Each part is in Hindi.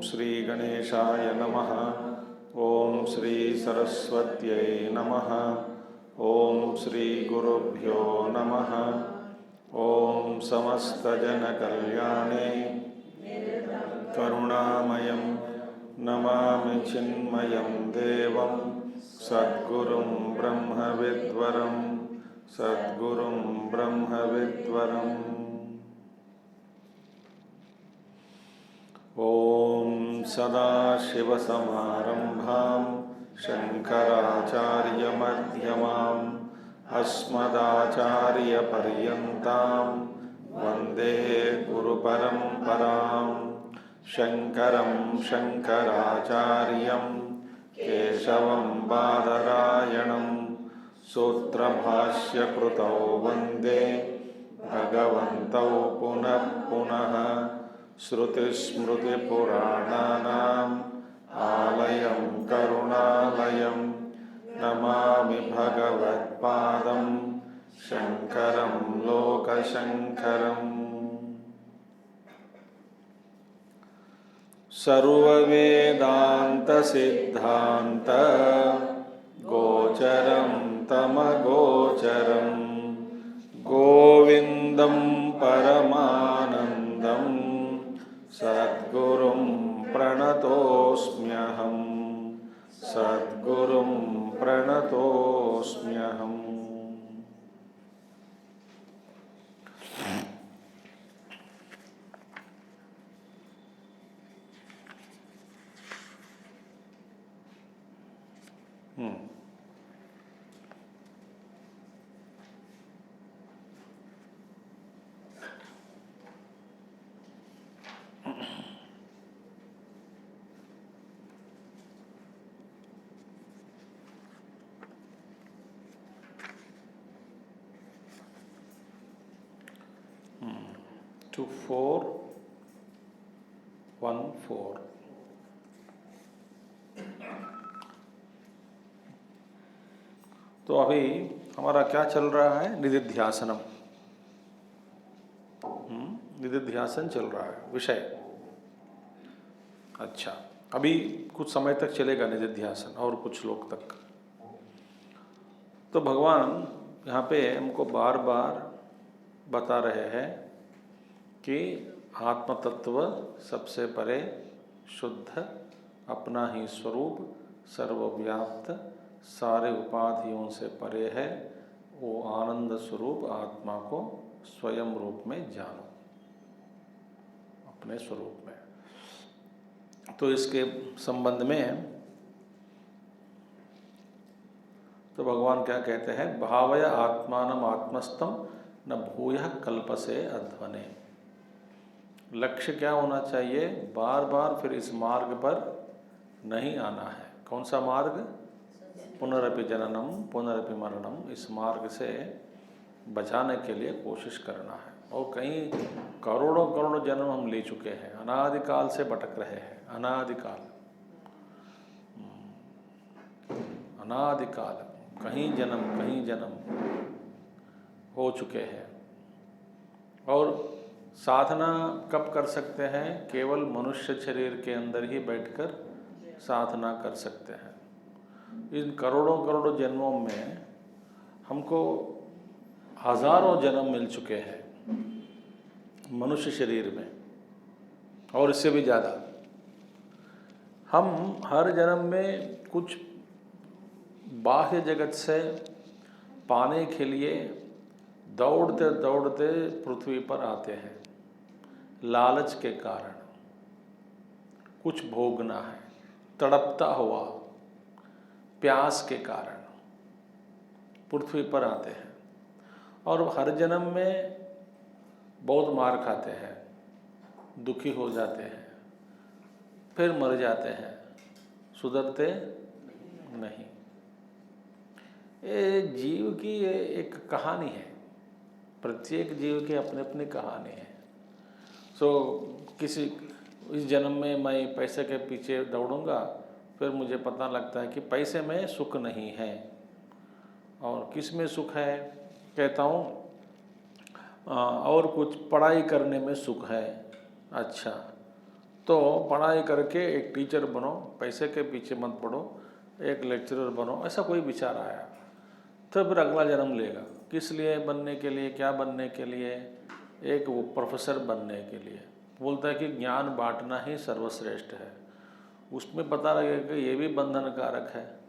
श्री गणेशाय नमः। ओम श्री सरस्वत्यै नमः। ओम श्री गुरुभ्यो नमः। ओम समस्तजनकल्याणे करुणामयं नमामि चिन्मयं देवं सद्गुरुं ब्रह्मविद्वरं सद्गुरुं ब्रह्मविद्वरम्। ओम सदाशिवसमारम्भां शङ्कराचार्यमध्यमाम् अस्मदाचार्यपर्यन्तां वन्दे गुरुपरम्पराम्। शङ्करं शङ्कराचार्यं केशवं बादरायणं सूत्रभाष्यकृतौ वन्दे भगवन्तौ पुनः पुनः। श्रुतिस्मृतिपुराणानाम् आलयं करुणालयं नमामि भगवत्पादं शङ्करं लोकशङ्करम्। सर्ववेदान्तसिद्धान्त गोचरं तमगोचरं गोविन्दं परमानन्दं सद्गुरुं प्रणतोऽस्म्यहं सद्गुरुं प्रणतोऽस्म्यहम्। to 414 तो अभी हमारा क्या चल रहा है? निदिध्यासनम। निदिध्यासन चल रहा है विषय। अच्छा, अभी कुछ समय तक चलेगा निदिध्यासन और कुछ श्लोक तक। तो भगवान यहाँ पे हमको बार बार बता रहे हैं कि आत्म तत्व सबसे परे, शुद्ध, अपना ही स्वरूप, सर्वव्याप्त, सारे उपाधियों से परे है। वो आनंद स्वरूप आत्मा को स्वयं रूप में जानो, अपने स्वरूप में। तो इसके संबंध में तो भगवान क्या कहते हैं? भावय आत्मानम आत्मस्थम न भूयः कल्पसे अध्वने। लक्ष्य क्या होना चाहिए? बार बार फिर इस मार्ग पर नहीं आना है। कौन सा मार्ग? पुनरपि जननम पुनरपि मरणम। इस मार्ग से बचाने के लिए कोशिश करना है। और कहीं करोड़ों करोड़ों जन्म हम ले चुके हैं, अनादिकाल से भटक रहे हैं। अनादिकाल कहीं जन्म हो चुके हैं। और साधना कब कर सकते हैं? केवल मनुष्य शरीर के अंदर ही बैठकर साधना कर सकते हैं। इन करोड़ों करोड़ों जन्मों में हमको हजारों जन्म मिल चुके हैं मनुष्य शरीर में, और इससे भी ज़्यादा। हम हर जन्म में कुछ बाह्य जगत से पाने के लिए दौड़ते दौड़ते पृथ्वी पर आते हैं। लालच के कारण कुछ भोगना है, तड़पता हुआ प्यास के कारण पृथ्वी पर आते हैं और हर जन्म में बहुत मार खाते हैं, दुखी हो जाते हैं, फिर मर जाते हैं, सुधरते नहीं। ये जीव की ये एक कहानी है, प्रत्येक जीव की अपनी अपनी कहानी है। किसी इस जन्म में मैं पैसे के पीछे दौड़ूंगा, फिर मुझे पता लगता है कि पैसे में सुख नहीं है। और किस में सुख है? कहता हूँ और कुछ पढ़ाई करने में सुख है। अच्छा, तो पढ़ाई करके एक टीचर बनो, पैसे के पीछे मत पड़ो, एक लेक्चरर बनो, ऐसा कोई विचार आया तो फिर अगला जन्म लेगा। किस लिए बनने के लिए, क्या बनने के लिए? एक वो प्रोफेसर बनने के लिए। बोलता है कि ज्ञान बांटना ही सर्वश्रेष्ठ है। उसमें पता लगेगा कि ये भी बंधन कारक है,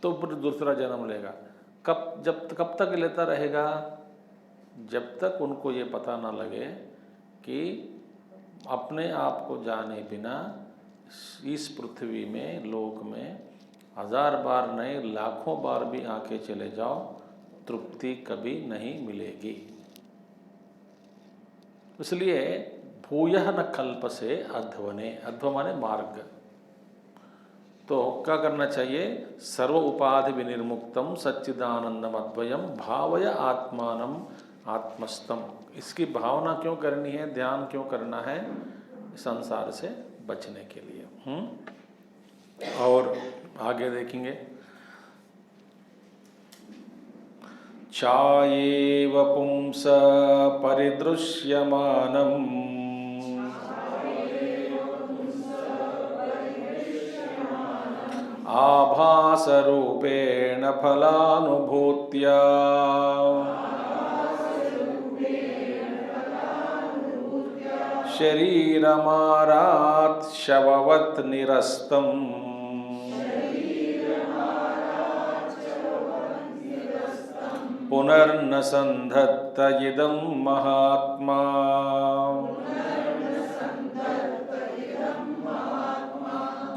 तो फिर दूसरा जन्म लेगा। कब तक लेता रहेगा? जब तक उनको ये पता ना लगे कि अपने आप को जाने बिना इस पृथ्वी में, लोक में 1000 बार नहीं, लाखों बार भी आके चले जाओ, तृप्ति कभी नहीं मिलेगी। इसलिए भूयः न कल्पसे अध्वने, अध्व माने मार्ग। तो क्या करना चाहिए? सर्व उपाधि विनिर्मुक्तम सच्चिदानंदम अद्वयम भावय आत्मानम आत्मस्तम। इसकी भावना क्यों करनी है, ध्यान क्यों करना है? संसार से बचने के लिए। और आगे देखेंगे, चायेव पुंस परिदृश्यमानम् आभासरूपेण फलानुभूत्या शरीरमारात् शववत् निरस्तम् पुनर्न संधत्त इदं महात्मा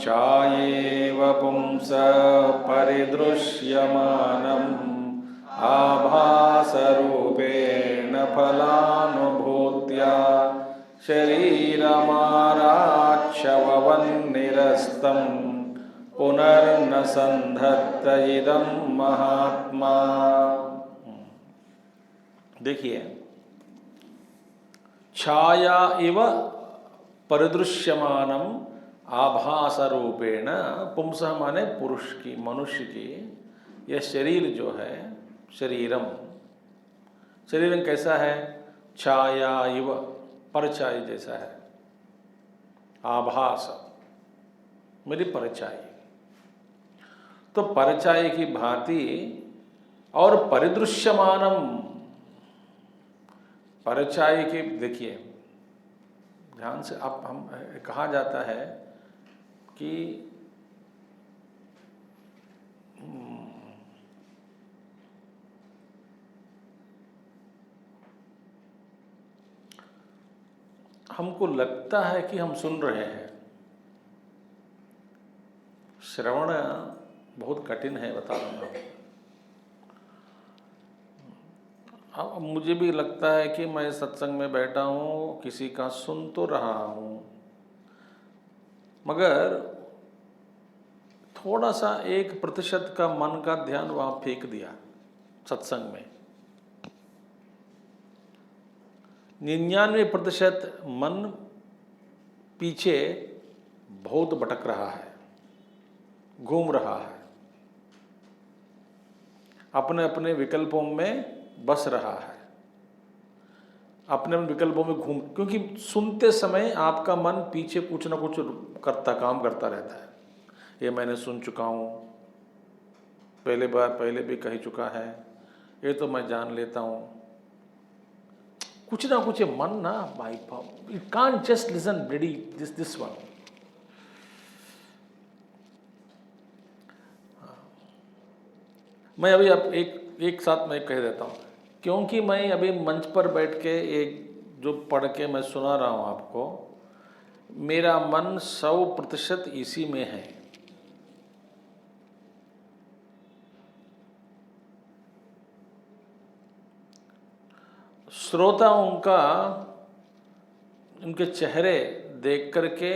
चायेव पुंस परिदृश्यमानम् आभासरूपेण फलानुभूत्या शरीरमाराच्छववन्निरस्तं पुनर्न संधत्त इदं महात्मा। देखिए, छाया इव परिदृश्यमानम आभास रूपेण, पुंस माने पुरुष की, मनुष्य की, यह शरीर जो है, शरीरम कैसा है? छाया इव, परछाई जैसा है। आभास मेरी परछाई, तो परछाई की भांति। और परिदृश्यमानम, परछाई की, देखिए ध्यान से, अब हम कहा जाता है कि हमको लगता है कि हम सुन रहे हैं। श्रवण बहुत कठिन है, बता रहा हूँ। अब मुझे भी लगता है कि मैं सत्संग में बैठा हूँ, किसी का सुन तो रहा हूँ, मगर थोड़ा सा 1% का मन का ध्यान वहाँ फेंक दिया सत्संग में। 99% मन पीछे बहुत भटक रहा है, घूम रहा है, अपने अपने विकल्पों में बस रहा है, अपने विकल्पों में घूम, क्योंकि सुनते समय आपका मन पीछे कुछ ना कुछ काम करता रहता है। ये मैंने सुन चुका हूँ, पहले भी कह चुका है, ये तो मैं जान लेता हूँ, कुछ ना कुछ मन ना, भाई you can't just listen bloody this one. मैं अभी आप एक साथ मैं कह देता हूँ, क्योंकि मैं अभी मंच पर बैठ के एक जो पढ़ के मैं सुना रहा हूँ आपको, मेरा मन 100% इसी में है। श्रोताओं का उनके चेहरे देख करके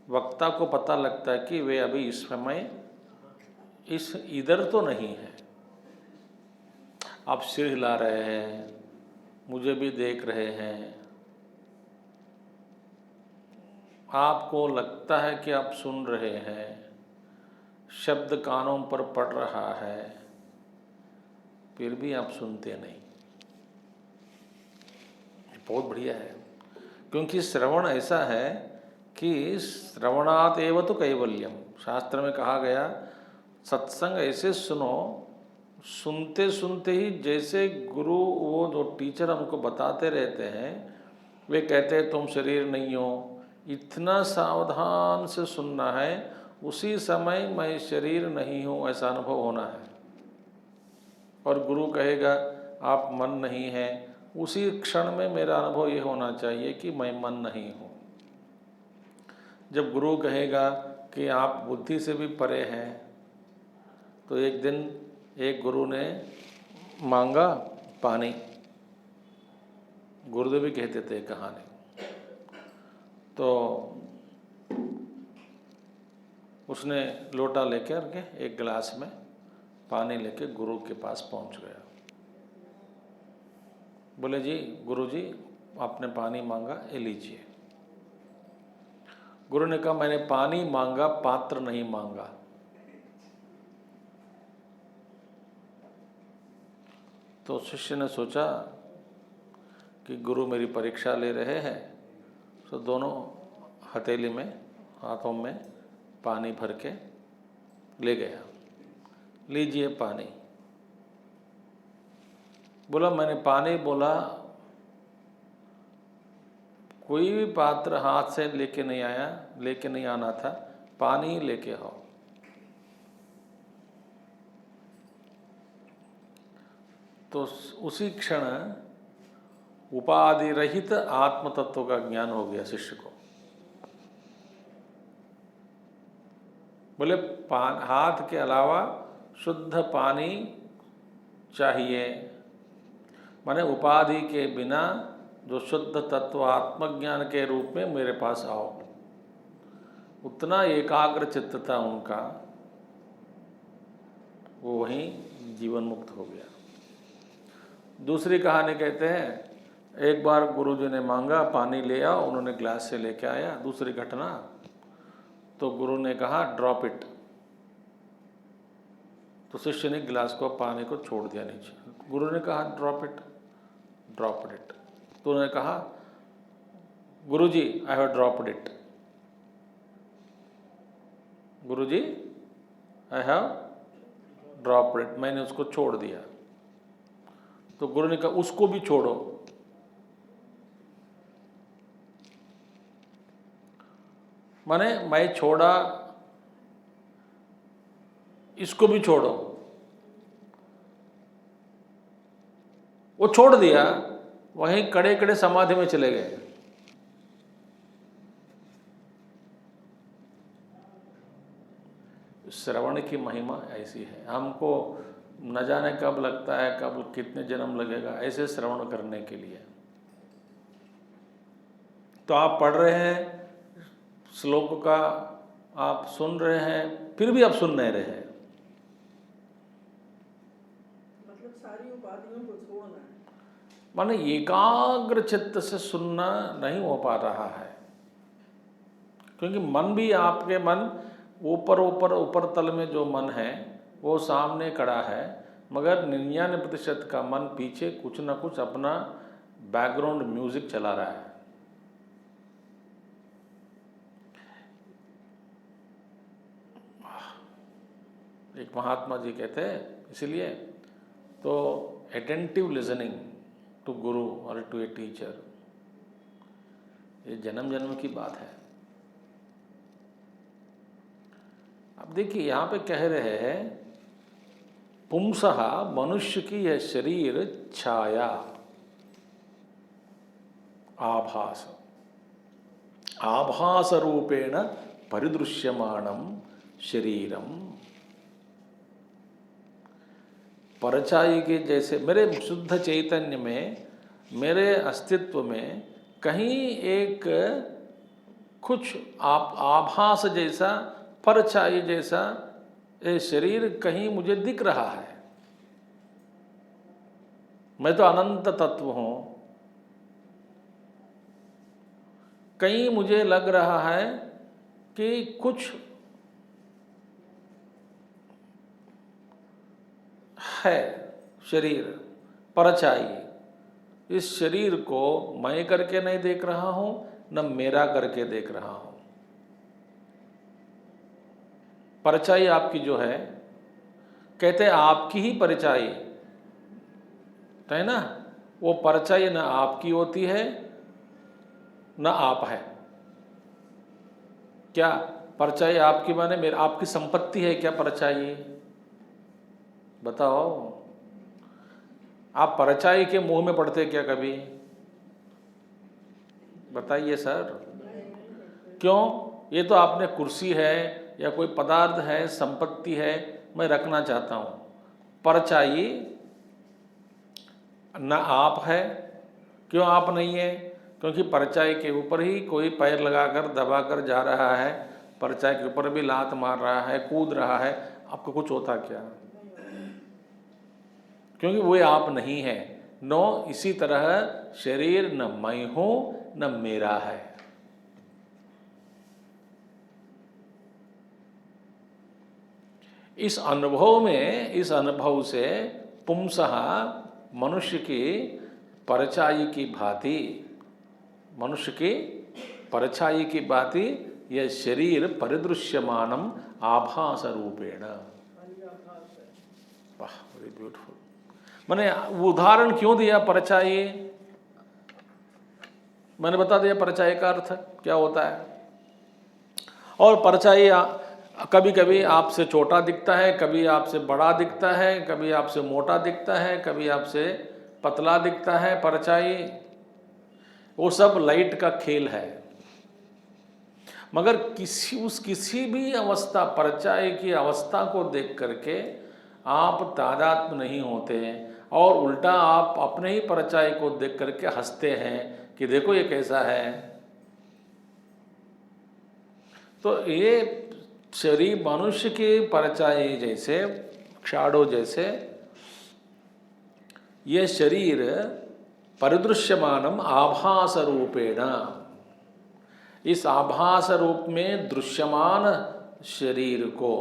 वक्ता को पता लगता है कि वे अभी इस समय इधर तो नहीं है। आप सिर हिला रहे हैं, मुझे भी देख रहे हैं, आपको लगता है कि आप सुन रहे हैं, शब्द कानों पर पड़ रहा है, फिर भी आप सुनते नहीं। बहुत बढ़िया है, क्योंकि श्रवण ऐसा है कि श्रवणात एव तो कैवल्यम। शास्त्र में कहा गया सत्संग ऐसे सुनो, सुनते सुनते ही जैसे गुरु वो जो टीचर हमको बताते रहते हैं, वे कहते हैं तुम शरीर नहीं हो, इतना सावधान से सुनना है, उसी समय मैं शरीर नहीं हूँ ऐसा अनुभव होना है। और गुरु कहेगा आप मन नहीं है, उसी क्षण में मेरा अनुभव ये होना चाहिए कि मैं मन नहीं हूँ। जब गुरु कहेगा कि आप बुद्धि से भी परे हैं, तो एक दिन एक गुरु ने मांगा पानी, गुरुदेव भी कहते थे कहानी। तो उसने लोटा लेकर के एक गिलास में पानी लेके गुरु के पास पहुंच गया। बोले जी गुरु जी आपने पानी मांगा, ये लीजिए। गुरु ने कहा मैंने पानी मांगा, पात्र नहीं मांगा। तो शिष्य ने सोचा कि गुरु मेरी परीक्षा ले रहे हैं, तो दोनों हथेली में हाथों में पानी भर के ले गया, लीजिए पानी। बोला मैंने पानी बोला, कोई भी पात्र हाथ से लेके नहीं आया, लेके नहीं आना था, पानी लेके आओ। तो उसी क्षण उपाधि रहित आत्म तत्व का ज्ञान हो गया शिष्य को। बोले हाथ के अलावा शुद्ध पानी चाहिए, माने उपाधि के बिना जो शुद्ध तत्व आत्मज्ञान के रूप में मेरे पास आओ। उतना एकाग्र चित्त था उनका, वो वहीं जीवन मुक्त हो गया। दूसरी कहानी कहते हैं, एक बार गुरुजी ने मांगा पानी ले आओ, उन्होंने ग्लास से लेके आया। दूसरी घटना, तो गुरु ने कहा ड्रॉप इट, तो शिष्य ने गिलास को पानी को छोड़ दिया नीचे। गुरु ने कहा ड्रॉप इट, ड्रॉप इट, तो उन्होंने कहा Guruji I have dropped it, Guruji I have dropped it, मैंने उसको छोड़ दिया। तो गुरु ने कहा उसको भी छोड़ो। माने मैं छोड़ा, इसको भी छोड़ो। वो छोड़ दिया, वहीं कड़े कड़े समाधि में चले गए। श्रवण की महिमा ऐसी है, हमको न जाने कब लगता है, कब कितने जन्म लगेगा ऐसे श्रवण करने के लिए। तो आप पढ़ रहे हैं श्लोक का, आप सुन रहे हैं, फिर भी आप सुन नहीं रहे हैं। मतलब सारी उपाधियों को छोड़ना है, माने एकाग्र चित्त से सुनना नहीं हो पा रहा है, क्योंकि मन भी आपके मन ऊपर तल में जो मन है वो सामने खड़ा है, मगर 99% का मन पीछे कुछ ना कुछ अपना बैकग्राउंड म्यूजिक चला रहा है। एक महात्मा जी कहते हैं, इसलिए तो अटेंटिव लिसनिंग टू गुरु और टू ए टीचर, ये जन्म जन्म की बात है। अब देखिए यहाँ पे कह रहे हैं पुंसः, मनुष्य की यह शरीर छाया, आभास। आभास रूपेण परिदृश्यमाणं शरीरम। परछाई के जैसे मेरे शुद्ध चैतन्य में, मेरे अस्तित्व में कहीं एक कुछ आभास जैसा, परछाई जैसा ये शरीर कहीं मुझे दिख रहा है। मैं तो अनंत तत्व हूं, कहीं मुझे लग रहा है कि कुछ है शरीर, परछाई। इस शरीर को मैं करके नहीं देख रहा हूं, न मेरा करके देख रहा हूं। परछाई आपकी जो है, कहते हैं आपकी ही परछाई है ना, वो परछाई न आपकी होती है न आप है। क्या परछाई आपकी माने मेरे आपकी संपत्ति है क्या परछाई? बताओ। आप परछाई के मुंह में पड़ते क्या कभी? बताइए सर। क्यों? ये तो आपने कुर्सी है या कोई पदार्थ है, संपत्ति है, मैं रखना चाहता हूं। परछाई न आप है। क्यों आप नहीं है? क्योंकि परछाई के ऊपर ही कोई पैर लगाकर दबाकर जा रहा है, परछाई के ऊपर भी लात मार रहा है, कूद रहा है, आपको कुछ होता क्या? क्योंकि वो आप नहीं है। नो, इसी तरह शरीर न मैं हूं न मेरा है। इस अनुभव में, इस अनुभव से पुंसः मनुष्य की परछाई की भांति, मनुष्य की परछाई की भांति यह शरीर परिदृश्यमानम आभास रूपेण। वाह, वेरी ब्यूटीफुल। मैंने उदाहरण क्यों दिया परछाई? मैंने बता दिया परछाई का अर्थ क्या होता है। और परछाई कभी कभी आपसे छोटा दिखता है, कभी आपसे बड़ा दिखता है, कभी आपसे मोटा दिखता है, कभी आपसे पतला दिखता है। परछाई वो सब लाइट का खेल है। मगर किसी भी अवस्था, परछाई की अवस्था को देख करके आप तादात्म्य नहीं होते, और उल्टा आप अपने ही परछाई को देख करके हंसते हैं कि देखो ये कैसा है। तो ये शरीर मनुष्य की परछाई जैसे, शैडो जैसे, ये शरीर परिदृश्यमानम आभास रूपेण, इस आभास रूप में दृश्यमान शरीर को,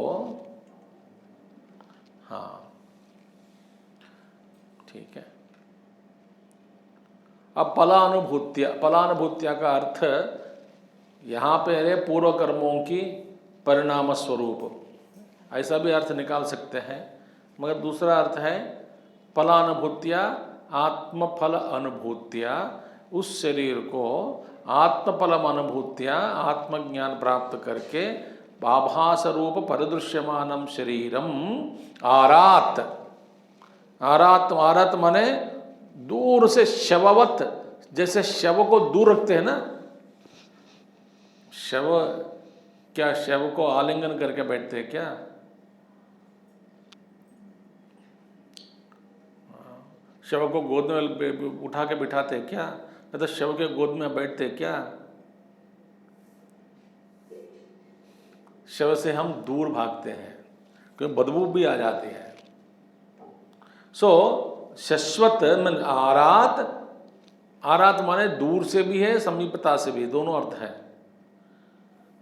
हाँ ठीक है। अब फलानुभूत्या का अर्थ यहाँ पे है पूर्व कर्मों की परिणाम स्वरूप, ऐसा भी अर्थ निकाल सकते हैं। मगर दूसरा अर्थ है फलानुभूत्या, आत्मफल अनुभूत्या, उस शरीर को आत्मफल अनुभूत्या, आत्मज्ञान प्राप्त करके आभास रूप परिदृश्यमानम शरीरम आरात। आरात माने दूर से शववत, जैसे शव को दूर रखते हैं ना, शव क्या शव को आलिंगन करके बैठते हैं क्या? शव को गोद में उठा के बिठाते हैं क्या? नहीं तो शव के गोद में बैठते हैं क्या? शव से हम दूर भागते हैं क्योंकि बदबू भी आ जाती है। सो शाश्वत मन आरात, आरात माने दूर से भी है, समीपता से भी, दोनों अर्थ है।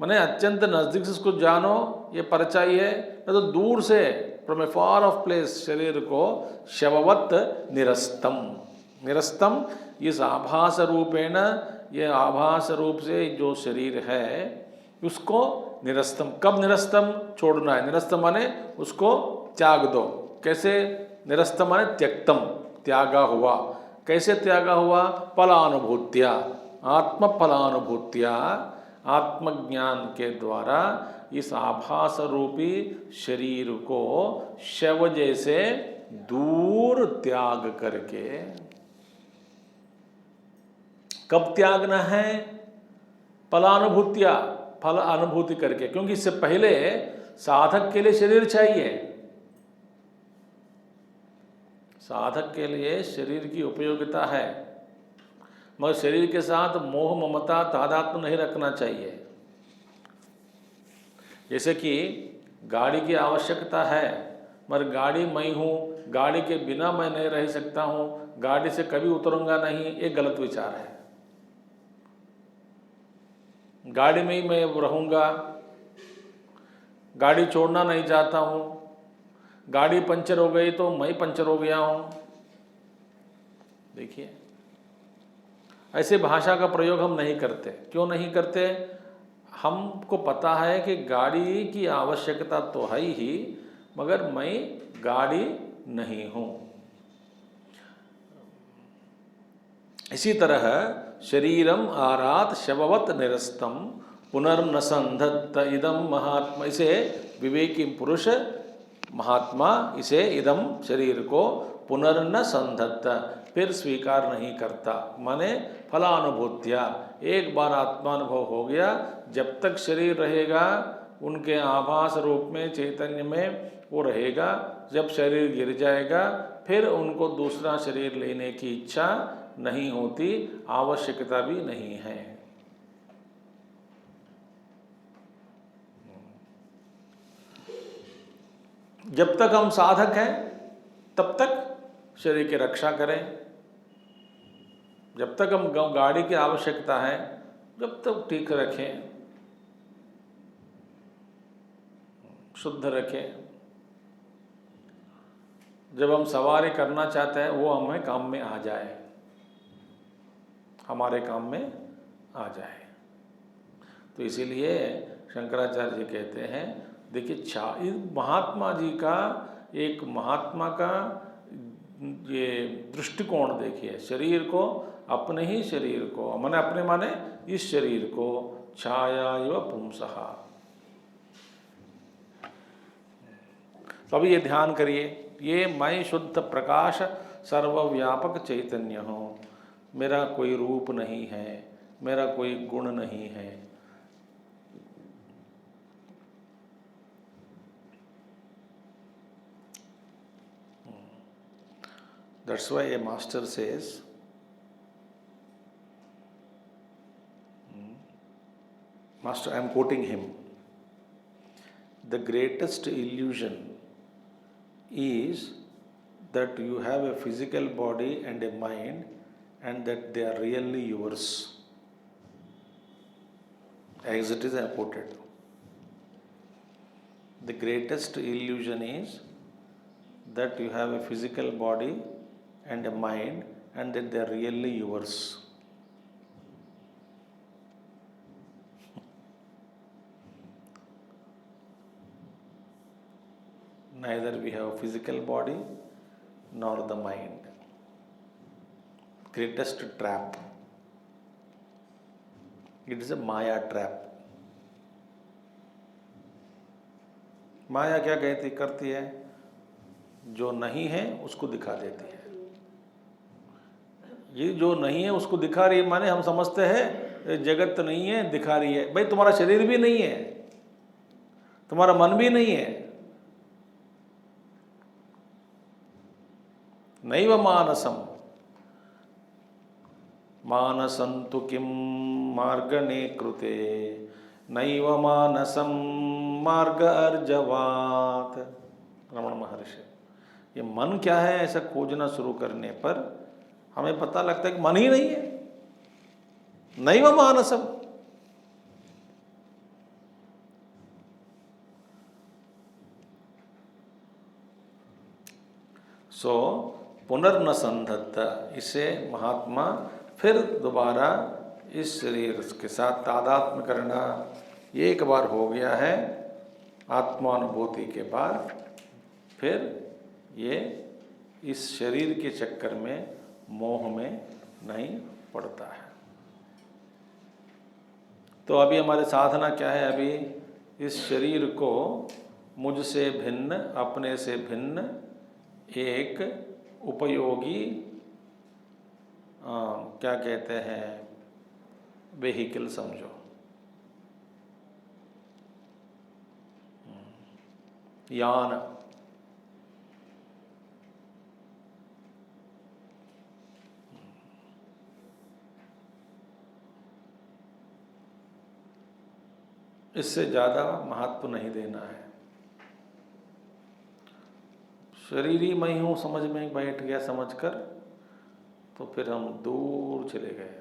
माने अत्यंत नजदीक से इसको जानो, ये परछाई है, तो दूर से from A far of place शरीर को शववत निरस्तम, निरस्तम इस आभास रूपेण, ये आभास रूप से जो शरीर है उसको निरस्तम। कब निरस्तम? छोड़ना है। निरस्तम माने उसको त्याग दो। कैसे निरस्तम माने त्यक्तम, त्यागा हुआ। कैसे त्यागा हुआ? फलानुभूत्या, आत्म फलानुभूत्या, आत्मज्ञान के द्वारा इस आभास रूपी शरीर को शव जैसे दूर त्याग करके। कब त्यागना है? फल अनुभूति करके, क्योंकि इससे पहले साधक के लिए शरीर चाहिए। साधक के लिए शरीर की उपयोगिता है, मगर शरीर के साथ मोह ममता तादात्म्य नहीं रखना चाहिए। जैसे कि गाड़ी की आवश्यकता है, मगर गाड़ी मैं हूँ, गाड़ी के बिना मैं नहीं रह सकता हूँ, गाड़ी से कभी उतरूंगा नहीं, एक गलत विचार है। गाड़ी में ही मैं रहूँगा, गाड़ी छोड़ना नहीं चाहता हूँ, गाड़ी पंचर हो गई तो मैं पंचर हो गया हूँ। देखिए, ऐसे भाषा का प्रयोग हम नहीं करते। क्यों नहीं करते? हमको पता है कि गाड़ी की आवश्यकता तो है ही, मगर मैं गाड़ी नहीं हूँ। इसी तरह शरीरम आरात शववत निरस्तम पुनर्न संधत्त इदम महात्मा, इसे विवेकी पुरुष महात्मा इसे इदम शरीर को पुनर्न संधत्त, फिर स्वीकार नहीं करता। माने फलानुभूत्या, एक बार आत्मानुभव हो गया, जब तक शरीर रहेगा उनके आभास रूप में चैतन्य में वो रहेगा। जब शरीर गिर जाएगा फिर उनको दूसरा शरीर लेने की इच्छा नहीं होती, आवश्यकता भी नहीं है। जब तक हम साधक हैं तब तक शरीर की रक्षा करें। जब तक हम गाड़ी की आवश्यकता है जब तक ठीक रखें, शुद्ध रखें। जब हम सवारी करना चाहते हैं वो हमें काम में आ जाए, हमारे काम में आ जाए। तो इसीलिए शंकराचार्य जी कहते हैं, देखिए महात्मा जी का, एक महात्मा का ये दृष्टिकोण देखिए, शरीर को, अपने ही शरीर को, अपने माने इस शरीर को छाया इव पुंसः। तो अभी ये ध्यान करिए, ये मैं शुद्ध प्रकाश सर्वव्यापक चैतन्य हूँ, मेरा कोई रूप नहीं है, मेरा कोई गुण नहीं है। That's why a master says, Master, I am quoting him, the greatest illusion is that you have a physical body and a mind and that they are really yours. As it is, I have quoted. The greatest illusion is that you have a physical body and a mind and that they are really yours. Neither we have a physical body nor the mind. Greatest trap. It is a Maya trap. माया क्या करती है? जो नहीं है उसको दिखा देती है। ये जो नहीं है उसको दिखा रही है, माने हम समझते हैं जगत नहीं है, दिखा रही है। भाई तुम्हारा शरीर भी नहीं है, तुम्हारा मन भी नहीं है। नैव मानसम मानसंतु किम मार्गणे कृते नैव मानसम मार्ग अर्जवात। रमण महर्षि, ये मन क्या है ऐसा खोजना शुरू करने पर हमें पता लगता है कि मन ही नहीं है। नैव मानसम, सो पुनर्न संधत्त, इसे महात्मा फिर दोबारा इस शरीर के साथ तादात्म्य करना। एक बार हो गया है आत्मानुभूति के बाद, फिर ये इस शरीर के चक्कर में, मोह में नहीं पड़ता है। तो अभी हमारी साधना क्या है? अभी इस शरीर को मुझसे भिन्न, अपने से भिन्न एक उपयोगी क्या कहते हैं, वेहिकल समझो। यान। इससे ज़्यादा महत्व नहीं देना है। शरीर ही मैं हूँ समझ में बैठ गया समझकर, तो फिर हम दूर चले गए।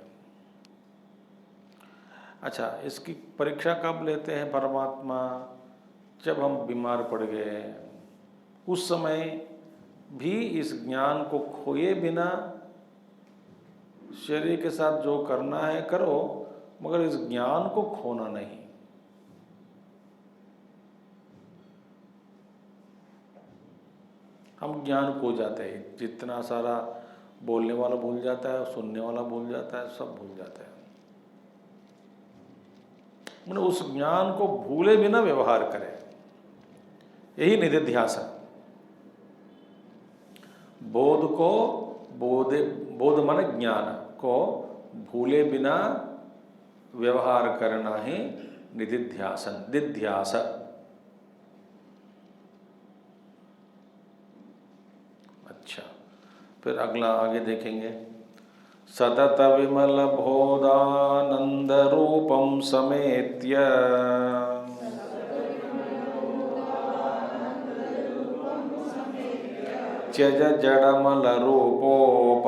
अच्छा, इसकी परीक्षा कब लेते हैं परमात्मा? जब हम बीमार पड़ गए, उस समय भी इस ज्ञान को खोए बिना शरीर के साथ जो करना है करो, मगर इस ज्ञान को खोना नहीं। हम ज्ञान खो जाते हैं, जितना सारा बोलने वाला भूल जाता है, सुनने वाला भूल जाता है, सब भूल जाता है। मतलब उस ज्ञान को भूले बिना व्यवहार करें, यही निधिध्यासन। बोध को बोध माने ज्ञान को भूले बिना व्यवहार करना ही निधिध्यासन, दिध्यास। अच्छा, फिर अगला आगे देखेंगे। सतत विमल बोधानंद रूपम समेत्य त्यज जड़मल रूपोपाधिमेतं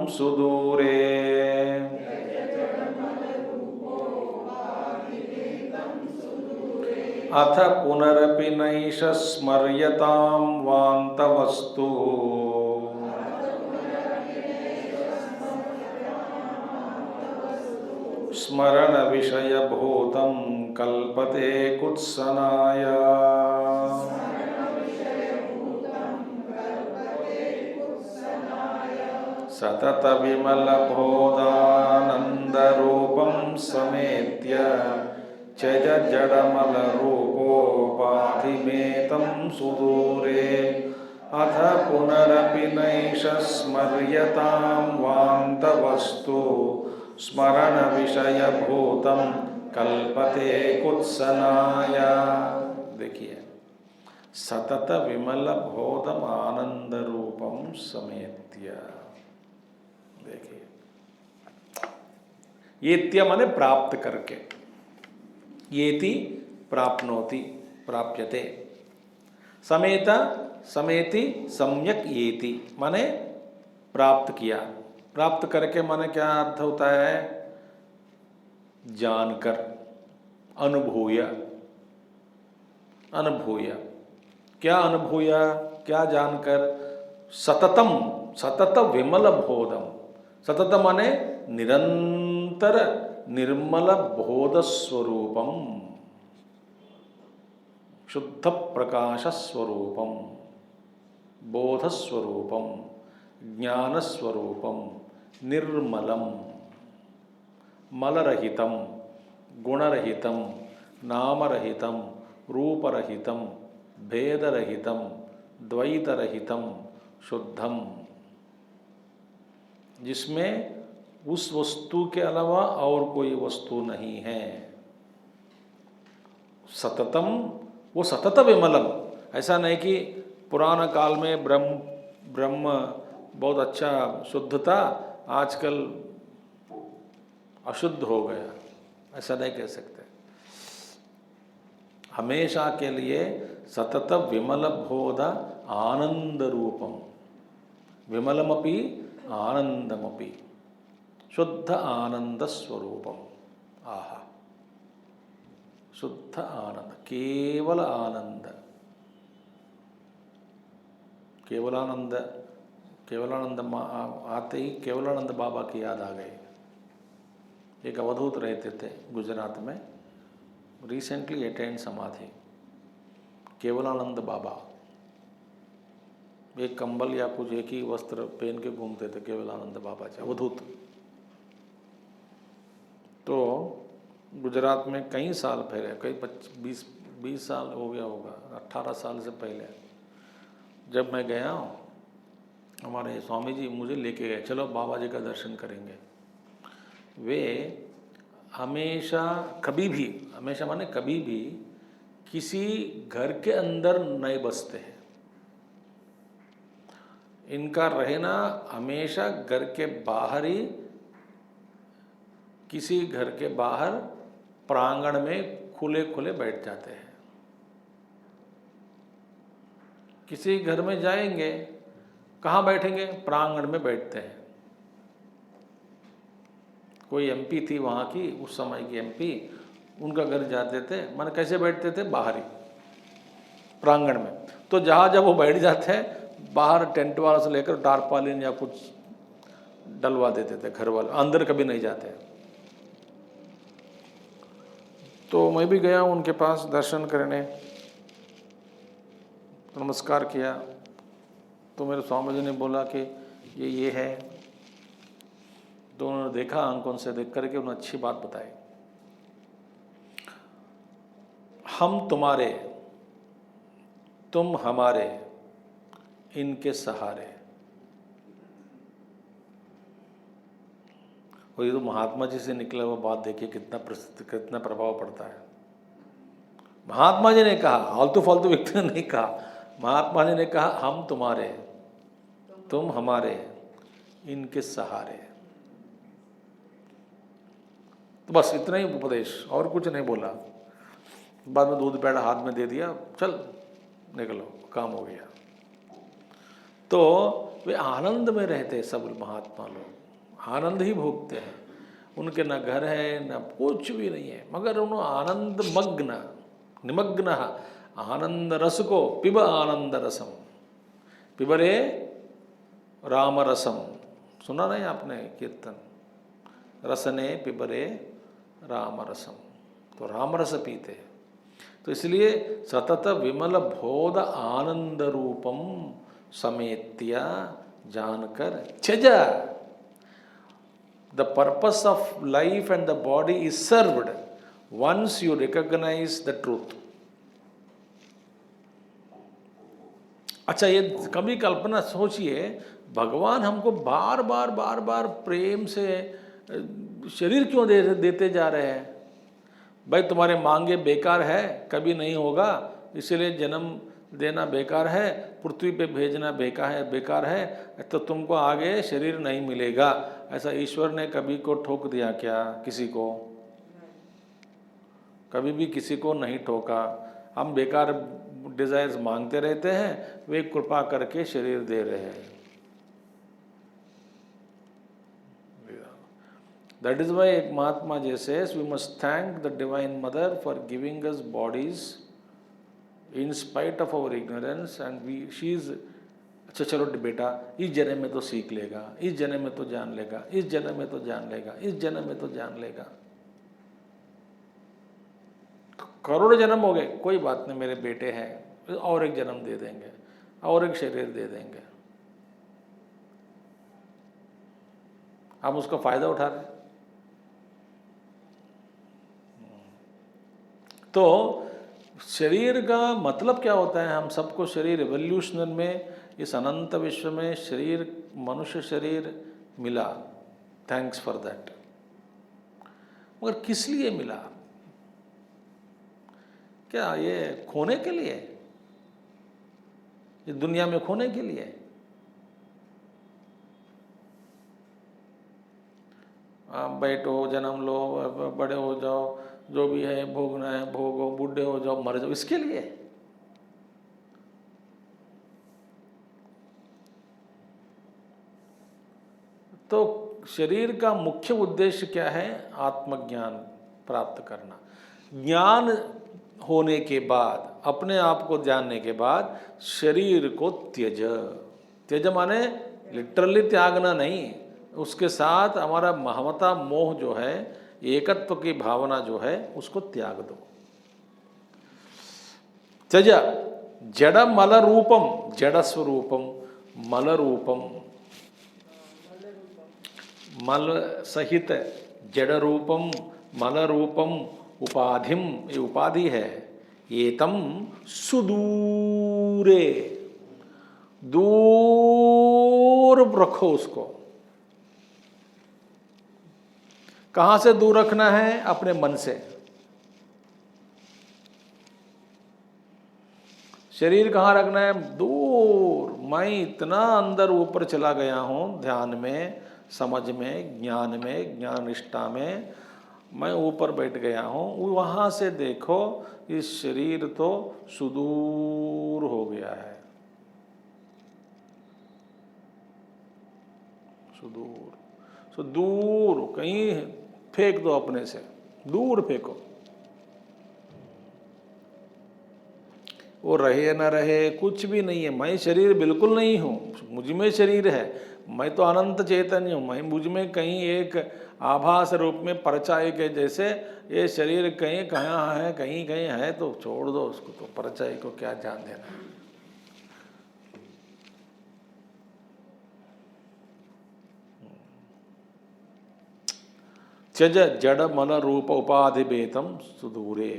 सुदूरे अथ पुनरपि नैष स्मर्यतां वान्तवस्तु स्मरण विषयभूतं कल्पते कुत्सनाय। सतत विमल बोधानंद रूपम समेत्य त्यज जड़मल रूपोपाधिमेतं सुदूरे अथ पुनरपि नैष स्मर्यतां वान्तवस्तु स्मरण विषयभूतं कल्पते कुत्सनाय। देखिए, सतत विमल बोधम आनंद रूपम समेत्य। देखिए, येत्य माने प्राप्त करके, येति प्राप्नोति प्राप्यते, समेत समेति सम्यक येति माने प्राप्त किया। प्राप्त करके माने क्या अर्थ होता है? जानकर, अनुभूय। अनुभूय क्या? अनुभूय क्या जानकर? सततम, सतत विमल बोधम। सतत माने निरंतर निर्मल बोध स्वरूपम, शुद्ध प्रकाश स्वरूपम, बोध स्वरूपम, ज्ञान स्वरूपम, निर्मलम, मलरहितम, गुणरहितम, नामरहितम, रूपरहितम, भेदरहितम, द्वैतरहितम, शुद्धम, जिसमें उस वस्तु के अलावा और कोई वस्तु नहीं है। सततम, वो सतत विमलम। ऐसा नहीं कि पुराना काल में ब्रह्म बहुत अच्छा शुद्ध था, आजकल अशुद्ध हो गया, ऐसा नहीं कह सकते। हमेशा के लिए सतत विमल बोध आनंद रूपम, विमलमपि आनंदमपि, शुद्ध आनंद स्वरूपम। आहा, शुद्ध आनंद, केवल आनंद, केवलानंद। केवलानंद आते ही केवलानंद बाबा की याद आ गई। एक अवधूत रहते थे गुजरात में, रिसेंटली अटेंड समाधि, केवलानंद बाबा। एक कंबल या कुछ एक ही वस्त्र पहन के घूमते थे केवलानंद बाबा जी, अवधूत। तो गुजरात में कई साल पहले, कई 20 साल हो गया होगा, 18 साल से पहले जब मैं गया, हमारे स्वामी जी मुझे लेके गए, चलो बाबा जी का दर्शन करेंगे। वे हमेशा, कभी भी, हमेशा माने कभी भी किसी घर के अंदर नहीं बसते हैं। इनका रहना हमेशा घर के बाहर ही, किसी घर के बाहर प्रांगण में खुले खुले बैठ जाते हैं। किसी घर में जाएंगे, कहाँ बैठेंगे? प्रांगण में बैठते हैं। कोई एमपी थी वहाँ की, उस समय की एमपी, उनका घर जाते थे, माने कैसे बैठते थे? बाहर ही, प्रांगण में। तो जहाँ जब वो बैठ जाते हैं, बाहर टेंट वाला से लेकर टारपालिन या कुछ डलवा देते थे घर वाले, अंदर कभी नहीं जाते। तो मैं भी गया उनके पास दर्शन करने, नमस्कार किया। तो मेरे स्वामी जी ने बोला कि ये है। तो उन्होंने देखा, आंखों से देख करके उन्होंने अच्छी बात बताई। हम तुम्हारे, तुम हमारे, इनके सहारे। और ये तो महात्मा जी से निकला हुआ बात देखिए, कितना प्रभाव पड़ता है। महात्मा जी ने कहा, आलतू फालतू व्यक्ति ने नहीं कहा। महात्मा जी ने कहा हम तुम्हारे, तुम हमारे, इनके सहारे। तो बस इतना ही उपदेश, और कुछ नहीं बोला। बाद में दूध पेड़ा हाथ में दे दिया, चल निकलो, काम हो गया। तो वे आनंद में रहते हैं सब महात्मा लोग, आनंद ही भोगते हैं। उनके न घर है न कुछ भी नहीं है, मगर उन्होंने आनंद मग्न निमग्न आनंद रस को पिब आनंद रसम पिबरे राम रसम। सुना नहीं आपने कीर्तन? रसने पिबरे राम रसम, तो राम रस पीते हैं। तो इसलिए सतत विमल बोध आनंद रूपम समेत्या जानकर त्यजा। The purpose of life and the body is served once you recognise the truth. अच्छा, ये कभी कल्पना सोचिए, भगवान हमको बार बार प्रेम से शरीर क्यों देते जा रहे हैं? भाई तुम्हारे मांगे बेकार है, कभी नहीं होगा, इसलिए जन्म देना बेकार है, पृथ्वी पे भेजना बेकार है, तो तुमको आगे शरीर नहीं मिलेगा। ऐसा ईश्वर ने कभी को ठोक दिया क्या? किसी को कभी भी किसी को नहीं ठोका। हम बेकार डिजायर्स मांगते रहते हैं, वे कृपा करके शरीर दे रहे हैं। That is why Mahatma Ji says we must thank the Divine Mother for giving us bodies in spite of our ignorance, and she is अच्छा चलो बेटा, इस जन्म में तो सीख लेगा, इस जन्म में तो जान लेगा, इस जन्म में तो जान लेगा, इस जन्म में तो जान लेगा। करोड़ जन्म हो गए, कोई बात नहीं, मेरे बेटे हैं, और एक जन्म दे देंगे, और एक शरीर दे देंगे। हम उसका फायदा उठा रहे। तो शरीर का मतलब क्या होता है? हम सबको शरीर, एवोल्यूशन में इस अनंत विश्व में शरीर, मनुष्य शरीर मिला, थैंक्स फॉर दैट। मगर किस लिए मिला? क्या ये खोने के लिए? ये दुनिया में खोने के लिए? आप बैठो, जन्म लो, बड़े हो जाओ, जो भी है भोगना है भोगो, बूढ़े हो जाओ, मर जाओ, इसके लिए? तो शरीर का मुख्य उद्देश्य क्या है? आत्मज्ञान प्राप्त करना। ज्ञान होने के बाद, अपने आप को जानने के बाद, शरीर को त्यज माने लिटरली त्यागना नहीं, उसके साथ हमारा महमता मोह जो है, एकत्व की भावना जो है, उसको त्याग दो। त्यज जड़ मल रूपम, जड़ स्वरूपम, मल रूपम, मल सहित जड़ रूपम, मल रूपम, उपाधिम, ये उपाधि है, एतम सुदूरे, दूर रखो उसको। कहाँ से दूर रखना है? अपने मन से। शरीर कहाँ रखना है? दूर। मैं इतना अंदर ऊपर चला गया हूँ ध्यान में, समझ में, ज्ञान में, ज्ञान निष्ठा में, मैं ऊपर बैठ गया हूँ। वहाँ से देखो इस शरीर तो सुदूर हो गया है, सुदूर। सो दूर कहीं फेंक दो, अपने से दूर फेंको। वो रहे न रहे कुछ भी नहीं है। मैं शरीर बिल्कुल नहीं हूँ, मुझ में शरीर है। मैं तो अनंत चैतन्य हूँ। मैं मुझ में कहीं एक आभास रूप में परछाई के जैसे ये शरीर कहीं कहाँ है, कहीं कहीं है, तो छोड़ दो उसको। तो परछाई को क्या ध्यान देना। त्यज जड़ मल रूप उपाधि भेदम सुदूरे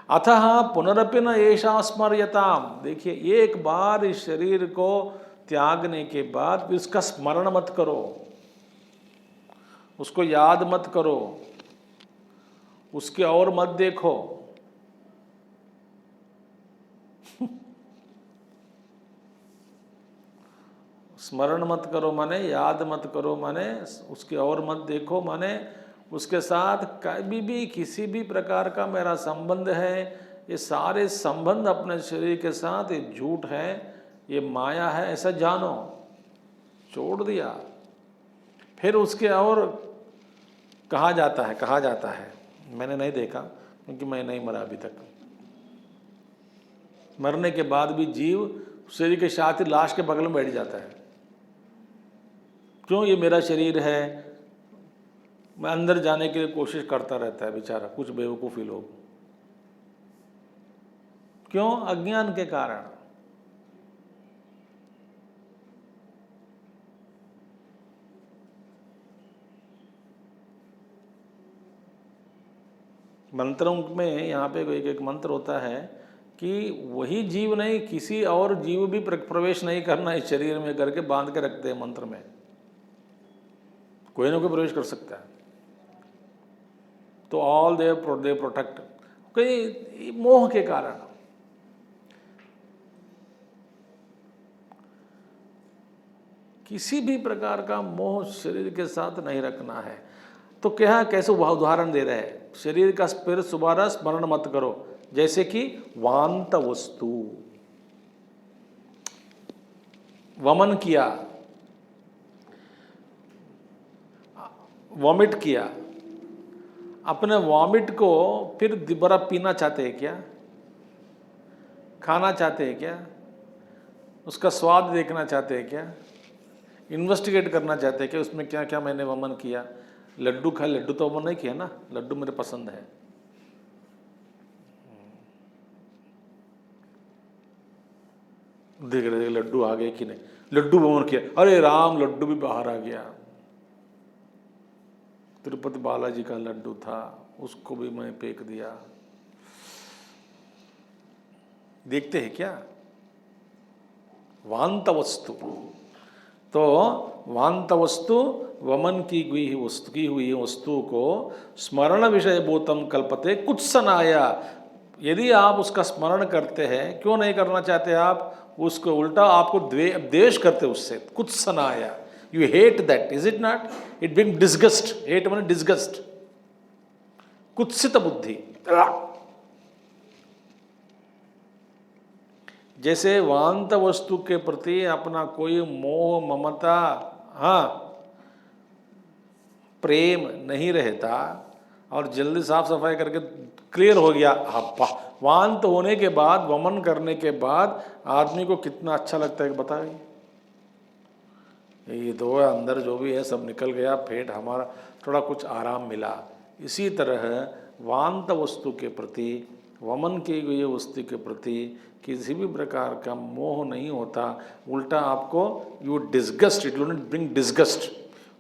अतः पुनरपि न ऐसा स्मर्यताम। देखिए, एक बार इस शरीर को त्यागने के बाद इसका स्मरण मत करो, उसको याद मत करो, उसके और मत देखो। स्मरण मत करो माने याद मत करो, माने उसके और मत देखो, माने उसके साथ कभी भी किसी भी प्रकार का मेरा संबंध है, ये सारे संबंध अपने शरीर के साथ ये झूठ है, ये माया है, ऐसा जानो। छोड़ दिया। फिर उसके और कहा जाता है, मैंने नहीं देखा क्योंकि मैं नहीं मरा अभी तक। मरने के बाद भी जीव शरीर के साथ ही लाश के बगल में बैठ जाता है। क्यों? ये मेरा शरीर है। मैं अंदर जाने के लिए कोशिश करता रहता है बेचारा, कुछ बेवकूफ़ी लोग। क्यों? अज्ञान के कारण। मंत्रों में यहाँ पे एक मंत्र होता है कि वही जीव नहीं, किसी और जीव भी प्रवेश नहीं करना इस शरीर में करके बांध के रखते हैं मंत्र में। कोई ना कोई प्रवेश कर सकता है। तो ऑल दे प्रोटेक्ट, कई मोह के कारण। किसी भी प्रकार का मोह शरीर के साथ नहीं रखना है। तो क्या कैसे उदाहरण दे रहे हैं? शरीर का फिर दोबारा स्मरण मत करो, जैसे कि वांत वस्तु, वमन किया, वॉमिट किया, अपने वॉमिट को फिर दोबारा पीना चाहते हैं क्या? खाना चाहते हैं क्या? उसका स्वाद देखना चाहते हैं क्या? इन्वेस्टिगेट करना चाहते हैं कि उसमें क्या क्या मैंने वमन किया? लड्डू खा, लड्डू तो वमन नहीं किया ना, लड्डू मेरे पसंद है। देख रहे लड्डू आ गए कि नहीं, लड्डू वमन किया, अरे राम लड्डू भी बाहर आ गया। तिरुपति बालाजी का लड्डू था, उसको भी मैं फेंक दिया। देखते हैं क्या? वांत वस्तु। तो वांत वस्तु, वमन की हुई वस्तु को स्मरण विषय भूतम कल्पते कुत्सनाया। यदि आप उसका स्मरण करते हैं, क्यों नहीं करना चाहते आप? उसको उल्टा आपको द्वेष करते उससे। कुत्सनाया, you hate that, is it not? It being disgust. Hate माने डिस्गस्ट, कुत्सित बुद्धि। जैसे वांत वस्तु के प्रति अपना कोई मोह ममता, हाँ, प्रेम नहीं रहता और जल्दी साफ सफाई करके क्लियर हो गया, अब्बा। वांत होने के बाद, वमन करने के बाद आदमी को कितना अच्छा लगता है बताइए। ये दो अंदर जो भी है सब निकल गया, पेट हमारा थोड़ा कुछ आराम मिला। इसी तरह वांत वस्तु के प्रति, वमन की गई वस्तु के प्रति किसी भी प्रकार का मोह नहीं होता। उल्टा आपको you disgust, it will not bring disgust.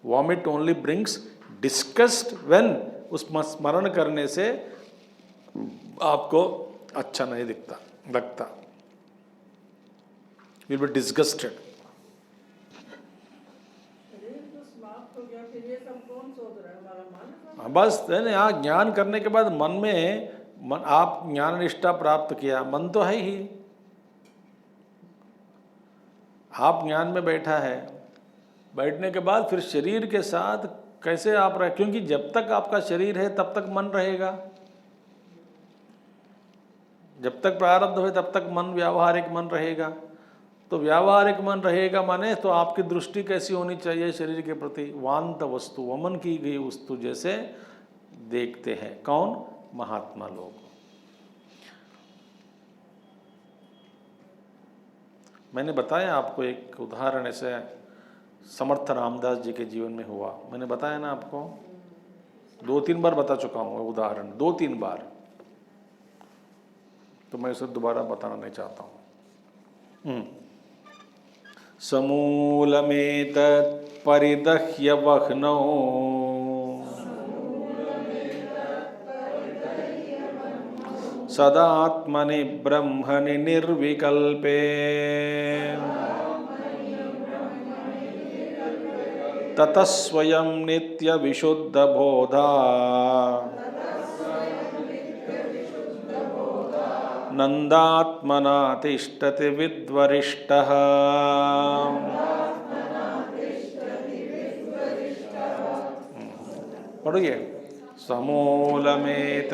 Vomit only brings disgust when उस स्मरण करने से आपको अच्छा नहीं दिखता लगता, विल बी डिस्गस्टेड। शरीर तो समाप्त हो गया, फिर ये सब कौन सोच रहा है? हमारा मन। बस है ना, यहाँ ज्ञान करने के बाद मन में आप ज्ञान निष्ठा प्राप्त किया, मन तो है ही। आप ज्ञान में बैठा है, बैठने के बाद फिर शरीर के साथ कैसे आप रहे, क्योंकि जब तक आपका शरीर है तब तक मन रहेगा, जब तक प्रारब्ध है तब तक मन, व्यावहारिक मन रहेगा। तो व्यावहारिक मन रहेगा माने तो आपकी दृष्टि कैसी होनी चाहिए शरीर के प्रति? वांत वस्तु, वमन की गई वस्तु जैसे देखते हैं। कौन? महात्मा लोग। मैंने बताया आपको एक उदाहरण ऐसे समर्थ रामदास जी के जीवन में हुआ, मैंने बताया ना आपको, 2-3 बार बता चुका हूँ उदाहरण, 2-3 बार, तो मैं उसे दोबारा बताना नहीं चाहता हूँ। समूलमेतत् परिदह्य वह्नौ सदात्मनि ब्रह्मणि निर्विकल्पे ततः स्वयं नित्य विशुद्ध बोधा नंदात्मना तिष्ठति विद्वरिष्टः। पढ़िए, समूलमेतत्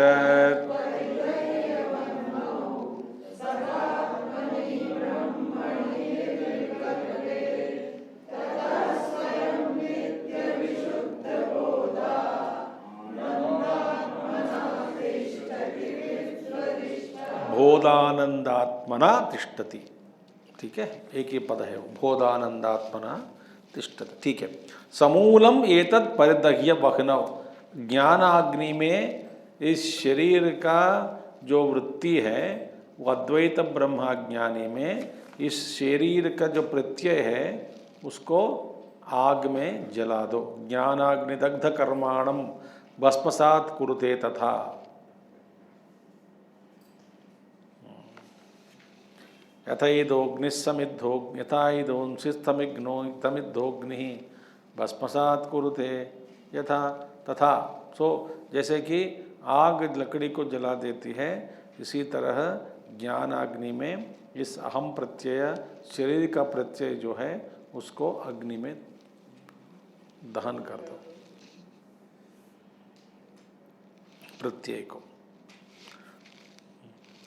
बोधानंदात्मना तिष्ठति। ठीक है, एक ही पद है, बोधानंदात्मना तिष्ठति। ठीक है। समूलम एतत् परिदह्य वह्नौ, ज्ञानाग्नि में इस शरीर का जो वृत्ति है वो अद्वैत ब्रह्मज्ञानी में इस शरीर का जो प्रत्यय है उसको आग में जला दो। ज्ञानाग्निदग्ध कर्माणम भस्मसात् कुरुते तथा। यथैदोऽग्निस्समिद्धो यथाइदोंसिस्थमिग्नोमिद्धोऽग्निः भस्मसात् कुरुते यथा तथा। सो जैसे कि आग लकड़ी को जला देती है, इसी तरह ज्ञानाग्नि में इस अहम प्रत्यय, शरीर का प्रत्यय जो है उसको अग्नि में दहन कर दो, प्रत्यय को।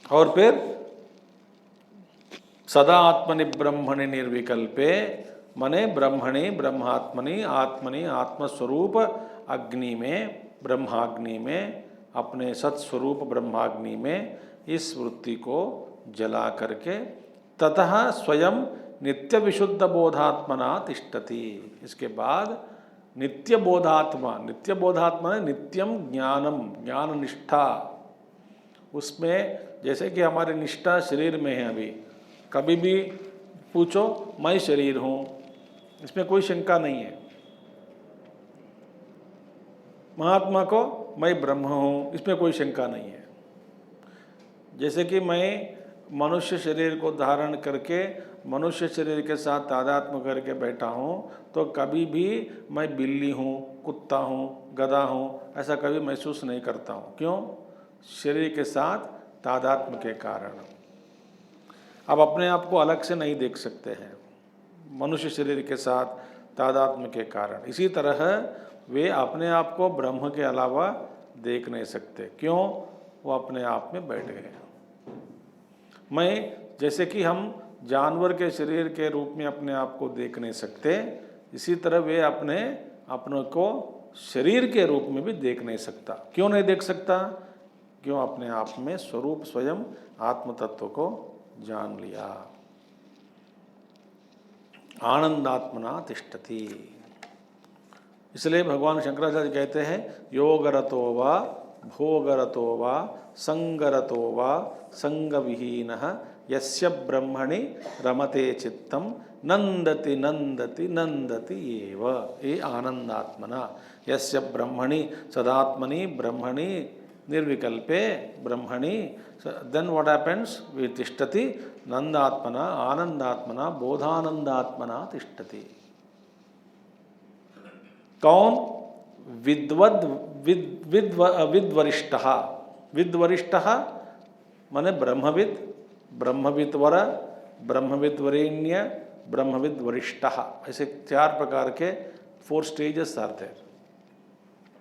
और फिर सदा आत्मनि ब्रह्मणि निर्विकल्पे, मने ब्रह्मणि ब्रह्मात्मनि आत्मनि आत्मस्वरूप अग्नि में, ब्रह्माग्नि में, अपने सत्स्वरूप ब्रह्माग्नि में इस वृत्ति को जला करके ततः स्वयं नित्य विशुद्ध बोधात्मना तिष्ठति। इसके बाद नित्य बोधात्मा, नित्य बोधात्मा है नित्यम ज्ञानम, ज्ञान निष्ठा। उसमें जैसे कि हमारी निष्ठा शरीर में है, अभी कभी भी पूछो मैं शरीर हूँ, इसमें कोई शंका नहीं है। महात्मा को मैं ब्रह्म हूँ, इसमें कोई शंका नहीं है। जैसे कि मैं मनुष्य शरीर को धारण करके मनुष्य शरीर के साथ तादात्म्य करके बैठा हूँ, तो कभी भी मैं बिल्ली हूँ, कुत्ता हूँ, गधा हूँ ऐसा कभी महसूस नहीं करता हूँ। क्यों? शरीर के साथ तादात्म्य के कारण। अब अपने आप को अलग से नहीं देख सकते हैं मनुष्य शरीर के साथ तादात्म्य के कारण। इसी तरह वे अपने आप को ब्रह्म के अलावा देख नहीं सकते। क्यों? वो अपने आप में बैठ गए। मैं, जैसे कि हम जानवर के शरीर के रूप में अपने आप को देख नहीं सकते, इसी तरह वे अपने को शरीर के रूप में भी देख नहीं सकता। क्यों नहीं देख सकता? क्यों? अपने आप में स्वरूप स्वयं आत्म तत्व को जान लिया। आनंदात्मना तिष्ठति। इसलिए भगवान शंकराचार्य कहते हैं योगरतो वा भोगरतो वा संगरतो वा संगविहीनः यस्य ब्रह्मणि रमते चित्तम नंदति नंदति नंदति एव। ये आनंदात्मना यस्य ब्रह्मणि सदात्मनि ब्रह्मणि निर्विकल्पे ब्रह्मणि, then what happens? वे तिष्ठति नंदात्मना आनंदात्मना बोधानंदात्मना तिष्ठति। कौन? विद्वरिष्ठः। विद्वरिष्ठः माने ब्रह्मविद, ब्रह्मविद्वर, ब्रह्मविद्वरेण्य, ब्रह्मविद वरिष्ठः, ऐसे 4 प्रकार के 4 स्टेजेस आर देयर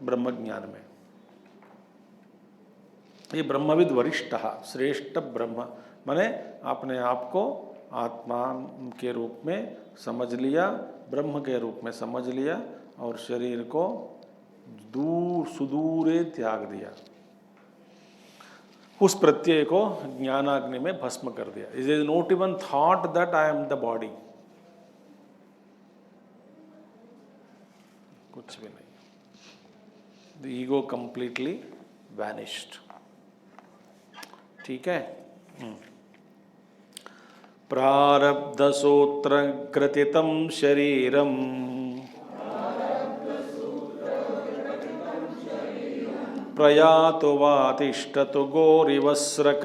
ब्रह्म ज्ञान में। ये ब्रह्मविद वरिष्ठः, श्रेष्ठ ब्रह्म माने अपने आप को आत्मा के रूप में समझ लिया, ब्रह्म के रूप में समझ लिया और शरीर को दूर सुदूरे त्याग दिया, उस प्रत्यय को ज्ञानाग्नि में भस्म कर दिया। It is not even thought that I am the body, कुछ भी नहीं। The ego completely vanished. ठीक है। प्रारब्ध सूत्र कृतितम शरीरम प्रयातु वा तिष्ठतु गोरिवस्रक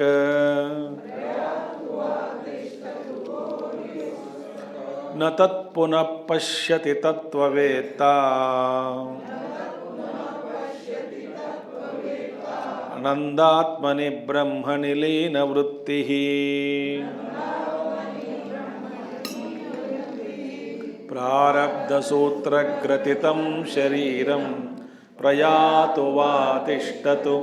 न तत्पुनः पश्यति तत्त्ववेत्ता आनन्दात्मनि ब्रह्मणि लीनवृत्तिः। प्रारब्धसूत्रग्रथितं शरीरं प्रयातु वा तिष्ठतु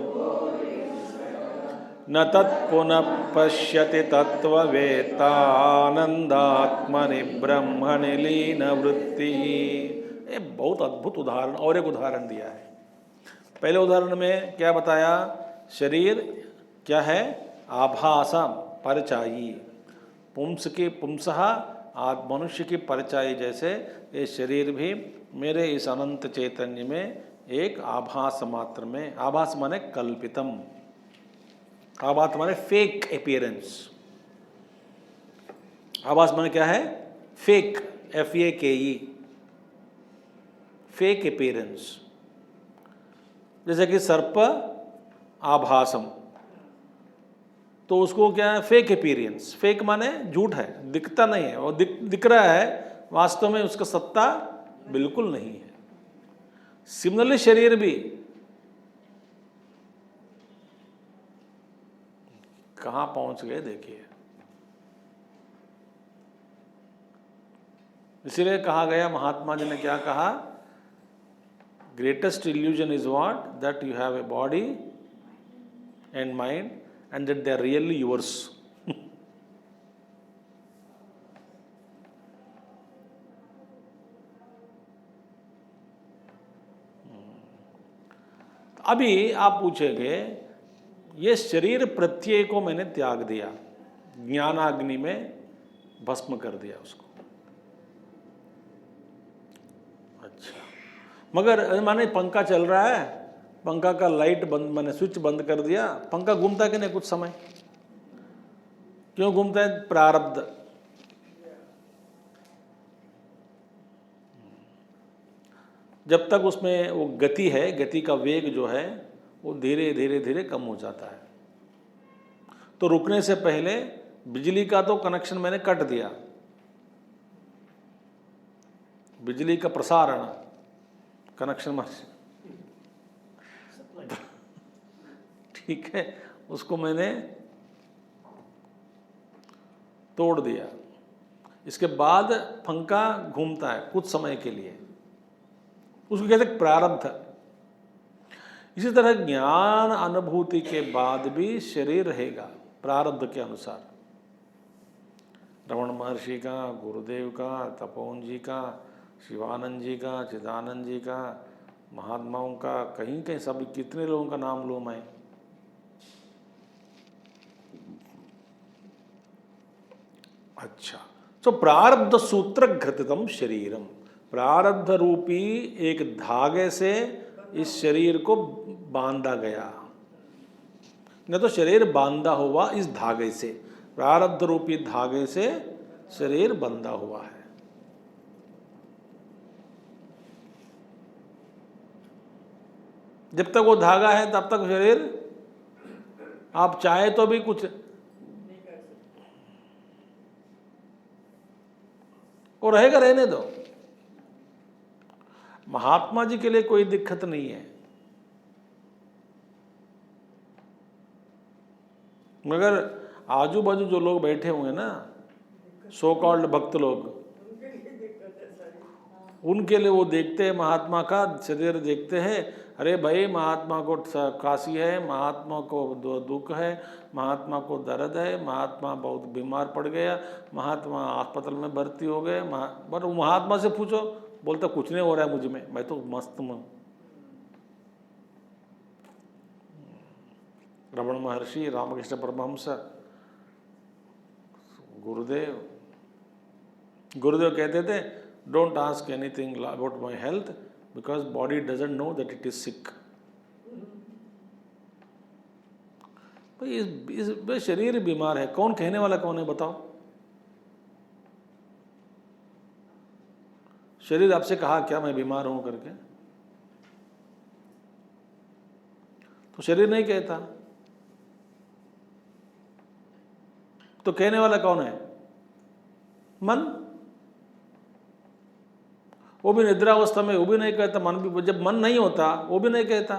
न तत्पुनः पश्यति तत्त्ववेत्ता आनन्दात्मनि ब्रह्मणि लीनवृत्तिः। ये बहुत अद्भुत उदाहरण, और एक उदाहरण दिया है। पहले उदाहरण में क्या बताया? शरीर क्या है? आभासम परचायी, पुंसः मनुष्य की परचाई जैसे ये शरीर भी मेरे इस अनंत चैतन्य में एक आभास मात्र में, आभास माने कल्पितम, आभास माने फेक अपीयरेंस। आभास माने क्या है? Fake, FAKE, fake appearance. जैसे कि सर्प आभासम, तो उसको क्या है? Fake appearance. फेक माने झूठ है, दिखता नहीं है, और दिख रहा है, वास्तव में उसका सत्ता बिल्कुल नहीं है। सिमिलरली शरीर भी कहां पहुंच गए देखिए। इसीलिए कहा गया, महात्मा जी ने क्या कहा? Greatest illusion is what? That you have a body and mind and that they are really yours. अभी आप पूछेंगे, ये शरीर प्रत्यय को मैंने त्याग दिया, ज्ञानाग्नि में भस्म कर दिया उसको। अच्छा, मगर माने पंखा चल रहा है, पंखा का लाइट बंद, मैंने स्विच बंद कर दिया, पंखा घूमता कि नहीं कुछ समय? क्यों घूमता है? प्रारब्ध। जब तक उसमें वो गति है, गति का वेग जो है वो धीरे धीरे धीरे कम हो जाता है। तो रुकने से पहले बिजली का तो कनेक्शन मैंने कट दिया, बिजली का प्रसारण कनेक्शन, ठीक है, उसको मैंने तोड़ दिया। इसके बाद पंखा घूमता है कुछ समय के लिए, उसको कहते हैं प्रारब्ध। इसी तरह ज्ञान अनुभूति के बाद भी शरीर रहेगा प्रारब्ध के अनुसार। रमण महर्षि का, गुरुदेव का, तपोवन जी का, शिवानंद जी का, चिदानंद जी का, महात्माओं का, कहीं कहीं सब, कितने लोगों का नाम लूं मैं। अच्छा, तो प्रारब्ध सूत्र घृतम शरीरम, प्रारब्ध रूपी एक धागे से इस शरीर को बांधा गया, न तो शरीर बांधा हुआ इस धागे से, प्रारब्ध रूपी धागे से शरीर बंधा हुआ है। जब तक वो धागा है तब तक शरीर, आप चाहे तो भी कुछ, वो रहेगा, रहने दो। महात्मा जी के लिए कोई दिक्कत नहीं है, मगर आजू बाजू जो लोग बैठे हुए ना, सो कॉल्ड भक्त लोग, उनके लिए वो देखते हैं महात्मा का शरीर देखते हैं, अरे भाई महात्मा को काशी है, महात्मा को दुख है, महात्मा को दर्द है, महात्मा बहुत बीमार पड़ गया, महात्मा अस्पताल में भर्ती हो गए, पर महात्मा से पूछो, बोलता कुछ नहीं हो रहा है मुझ में, मैं तो मस्त हूँ। रमण महर्षि, रामकृष्ण परमहंस, गुरुदेव कहते थे, don't ask anything about my health because body doesn't know that it is sick. भाई शरीर बीमार है, कौन कहने वाला कौन है बताओ? शरीर आपसे कहा क्या मैं बीमार हूं करके? तो शरीर नहीं कहता, तो कहने वाला कौन है? मन। वो भी निद्रावस्था में वो भी नहीं कहता, मन भी, जब मन नहीं होता वो भी नहीं कहता।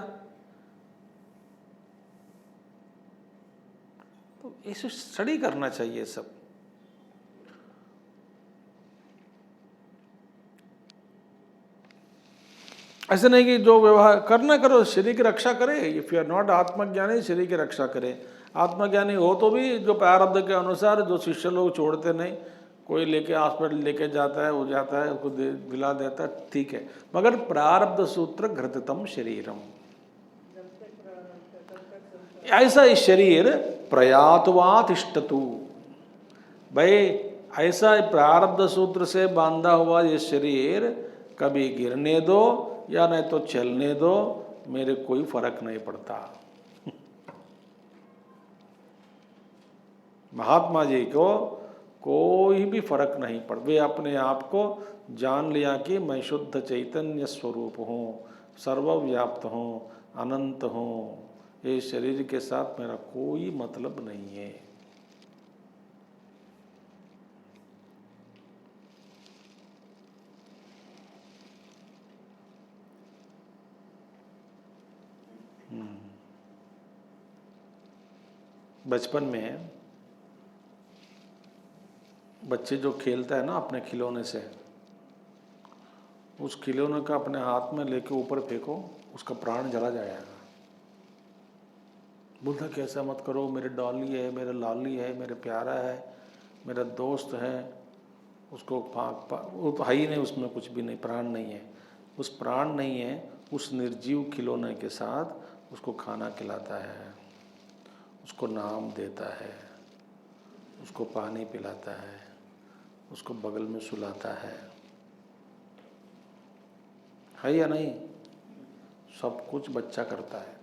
तो इसे स्टडी करना चाहिए सब। ऐसे नहीं कि जो व्यवहार करना करो, शरीर की रक्षा करे। इफ यू आर नॉट आत्मज्ञानी, शरीर की रक्षा करे। आत्मज्ञानी हो तो भी जो प्रारब्ध के अनुसार, जो शिष्य लोग छोड़ते नहीं, कोई लेके हॉस्पिटल लेके जाता है, हो जाता है, उसको दिला देता है, ठीक है, मगर प्रारब्ध सूत्र घृततम शरीरम, ऐसा ही शरीर प्रयातवात इष्टतु। भाई ऐसा प्रारब्ध सूत्र से बांधा हुआ ये शरीर कभी गिरने दो या नहीं तो चलने दो, मेरे कोई फर्क नहीं पड़ता। महात्मा जी को कोई भी फर्क नहीं पड़, वे अपने आप को जान लिया कि मैं शुद्ध चैतन्य स्वरूप हूँ, सर्वव्याप्त हूँ, अनंत हूँ, ये शरीर के साथ मेरा कोई मतलब नहीं है। बचपन में बच्चे जो खेलता है ना अपने खिलौने से, उस खिलौने का अपने हाथ में लेके ऊपर फेंको, उसका प्राण जला जाएगा। बोलता कैसा मत करो, मेरे डॉली है, मेरा लाली है, मेरे प्यारा है, मेरा दोस्त है, उसको वो तो है ही नहीं, उसमें कुछ भी नहीं, प्राण नहीं है। उस प्राण नहीं है, उस निर्जीव खिलौने के साथ उसको खाना खिलाता है, उसको नाम देता है, उसको पानी पिलाता है, उसको बगल में सुलाता है या नहीं? सब कुछ बच्चा करता है।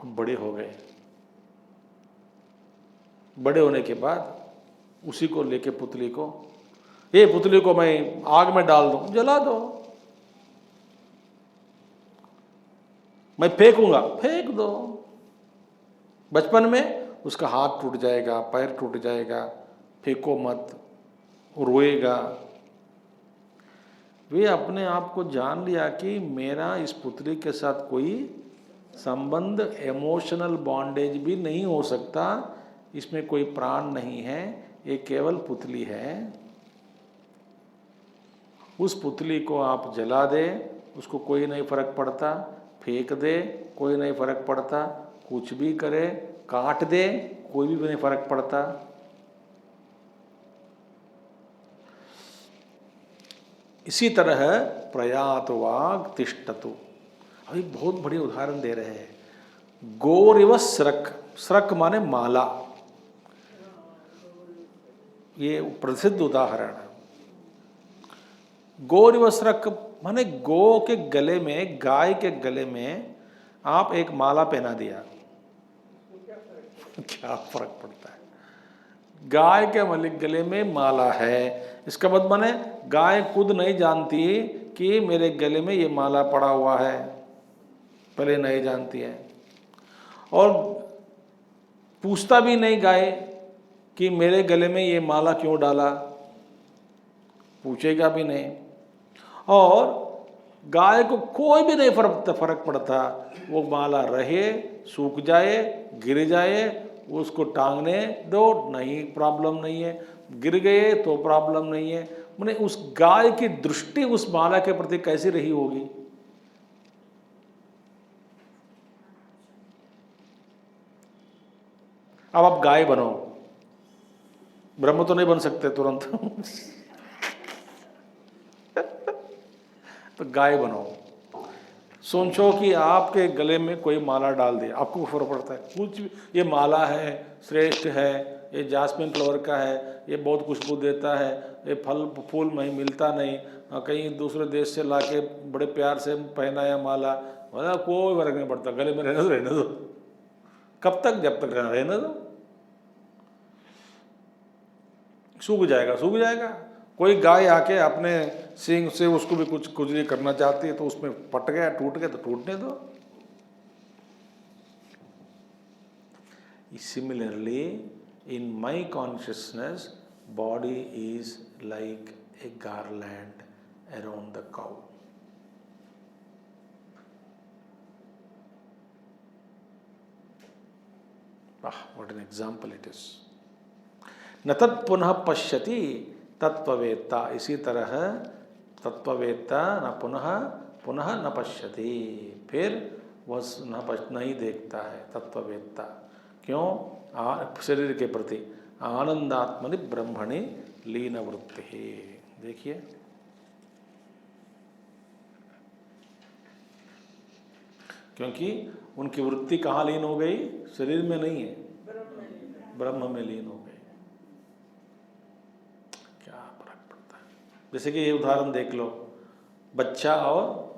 बड़े हो गए, बड़े होने के बाद उसी को लेके पुतली को, ये पुतली को मैं आग में डाल दूं, जला दो, मैं फेंकूंगा, फेंक दो। बचपन में उसका हाथ टूट जाएगा, पैर टूट जाएगा, फेंको मत, रोएगा। वे अपने आप को जान लिया कि मेरा इस पुतली के साथ कोई संबंध, इमोशनल बॉन्डेज भी नहीं हो सकता, इसमें कोई प्राण नहीं है, ये केवल पुतली है। उस पुतली को आप जला दे, उसको कोई नहीं फर्क पड़ता, फेंक दे कोई नहीं फर्क पड़ता, कुछ भी करे, काट दे कोई भी नहीं फर्क पड़ता। इसी तरह प्रयात वाग तिष्ठतु। अभी बहुत बड़ी उदाहरण दे रहे हैं। गौरिव स्रक, स्रक माने माला, ये प्रसिद्ध उदाहरण है। गौरिव स्रक माने गौ के गले में, गाय के गले में आप एक माला पहना दिया, क्या फर्क पड़ता है? गाय के गले में माला है, इसका मतलब माने गाय खुद नहीं जानती कि मेरे गले में ये माला पड़ा हुआ है, पहले नहीं जानती है, और पूछता भी नहीं गाय कि मेरे गले में ये माला क्यों डाला, पूछेगा भी नहीं। और गाय को कोई भी नहीं फर्क पड़ता, वो माला रहे, सूख जाए, गिर जाए, उसको टांगने दो, नहीं प्रॉब्लम नहीं है, गिर गए तो प्रॉब्लम नहीं है। मैंने उस गाय की दृष्टि उस माला के प्रति कैसी रही होगी? अब आप गाय बनो, ब्रह्म तो नहीं बन सकते तुरंत तो गाय बनो। सोचो कि आपके गले में कोई माला डाल दिया, आपको फर्क पड़ता है? कुछ भी, ये माला है, श्रेष्ठ है, ये जास्मिन फ्लावर का है, ये बहुत खुशबू देता है, ये फल फूल में मिलता नहीं, कहीं दूसरे देश से लाके बड़े प्यार से पहनाया माला, मतलब कोई फर्क नहीं पड़ता, गले में रहने दो। कब तक? जब तक रहने दो, सूख जाएगा, सूख जाएगा। कोई गाय आके अपने सींग से उसको भी कुछ भी करना चाहती है तो उसमें पट गया, टूट गया तो टूटने दो। Similarly in my consciousness body is like a garland around the cow. What an example it is. न तत् पुनः पश्यति तत्ववेत्ता, इसी तरह तत्ववेत्ता न पुनः न पश्यति, फिर वह नहीं देखता है तत्ववेत्ता। क्यों? शरीर के प्रति आनंदात्मनि ब्रह्मणि लीन वृत्ति। देखिए, क्योंकि उनकी वृत्ति कहाँ लीन हो गई? शरीर में नहीं है, ब्रह्म में लीन हो गई। क्या फर्क पड़ता है? जैसे कि ये उदाहरण देख लो, बच्चा और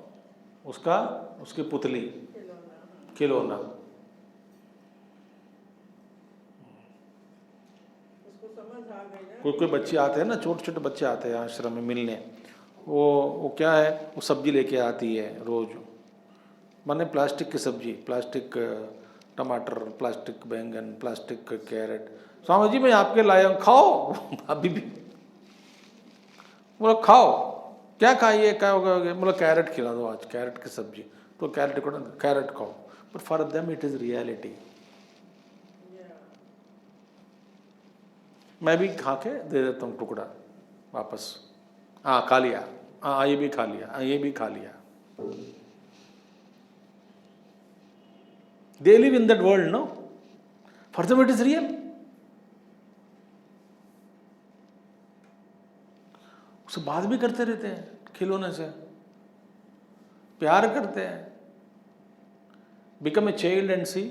उसकी पुतली, खिलौना। कोई बच्चे आते हैं ना, छोटे छोटे बच्चे आते हैं आश्रम में मिलने, वो क्या है, वो सब्जी लेके आती है रोज, माने प्लास्टिक की सब्जी, प्लास्टिक टमाटर, प्लास्टिक बैंगन, प्लास्टिक कैरेट। स्वामी जी मैं आपके लाया हूँ, खाओ अभी भी। बोला खाओ, क्या खाइए, क्या होगा? बोला कैरेट खिला दो आज, कैरेट की सब्जी। तो कैरेट खाओ, but for them it is reality. मैं भी खा के दे देता हूँ टुकड़ा वापस, हाँ खा लिया, हाँ ये भी खा लिया, हाँ ये भी खा लिया। They live in that world, no? For them it is real. उससे बात भी करते रहते हैं, खिलौने से प्यार करते हैं। Become a child and see.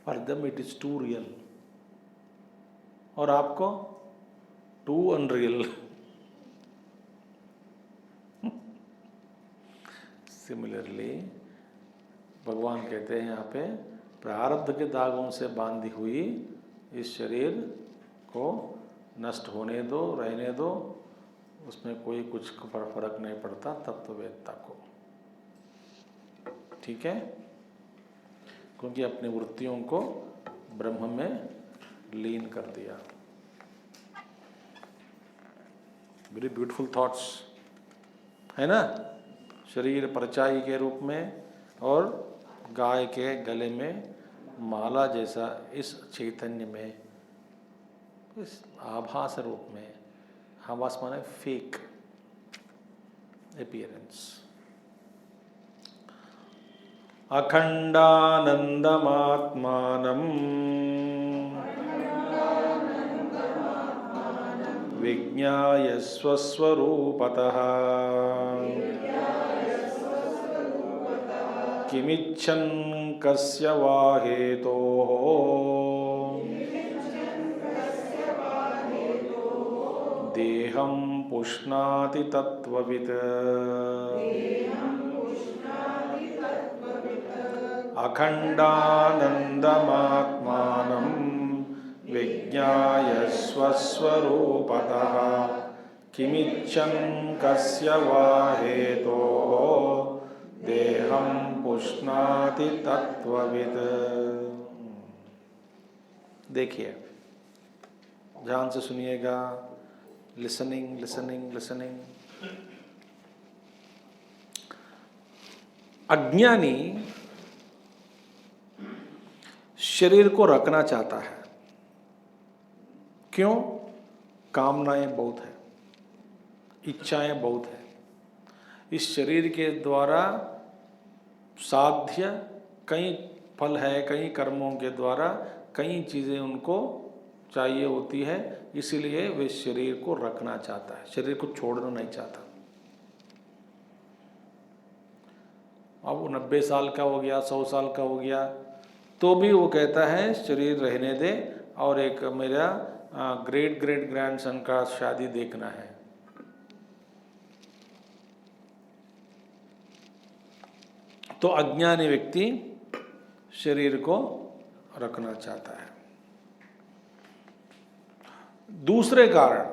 For them it is too real. और आपको too unreal. Similarly, भगवान कहते हैं यहाँ पे, प्रारब्ध के दागों से बांधी हुई इस शरीर को नष्ट होने दो, रहने दो, उसमें कोई कुछ फर्क नहीं पड़ता तत्ववेत्ता को। ठीक है? क्योंकि अपनी वृत्तियों को ब्रह्म में लीन कर दिया। वेरी ब्यूटीफुल थॉट्स है ना? शरीर परछाई के रूप में और गाय के गले में माला जैसा इस चैतन्य में, इस आभास रूप में, आभास माने फेक अपीयरेंस। अखंडानंदमात्मानं विज्ञाय स्वस्वरूपतः किमिच्छन् कस्य वा हेतोः देहं पुष्णाति तत्त्ववित्। अखंडानंदमात्मानं विज्ञाय स्वस्वरूपतः किमिच्छन् कस्य वा हेतोः देहं पुष्णाति तत्त्ववित्। देखिए, ध्यान से सुनिएगा, लिसनिंग लिसनिंग लिसनिंग। अज्ञानी शरीर को रखना चाहता है। क्यों? कामनाएं बहुत है, इच्छाएं बहुत है। इस शरीर के द्वारा साध्य कई फल है, कई कर्मों के द्वारा कई चीज़ें उनको चाहिए होती है, इसीलिए वे शरीर को रखना चाहता है, शरीर को छोड़ना नहीं चाहता। अब वो 90 साल का हो गया, 100 साल का हो गया, तो भी वो कहता है शरीर रहने दे और एक मेरा ग्रेट ग्रेट ग्रैंडसन का शादी देखना है। तो अज्ञानी व्यक्ति शरीर को रखना चाहता है। दूसरे कारण,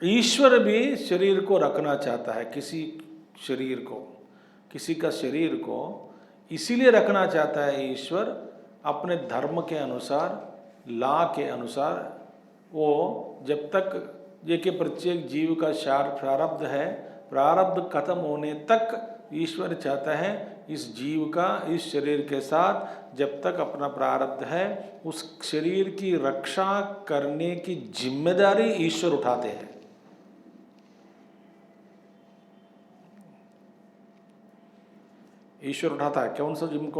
ईश्वर भी शरीर को रखना चाहता है। किसी शरीर को, किसी का शरीर को इसीलिए रखना चाहता है ईश्वर, अपने धर्म के अनुसार, लॉ के अनुसार। वो जब तक ये कि प्रत्येक जीव का प्रारब्ध है, प्रारब्ध खत्म होने तक ईश्वर चाहता है इस जीव का इस शरीर के साथ जब तक अपना प्रारब्ध है, उस शरीर की रक्षा करने की जिम्मेदारी ईश्वर उठाते हैं। ईश्वर उठाता है। कौन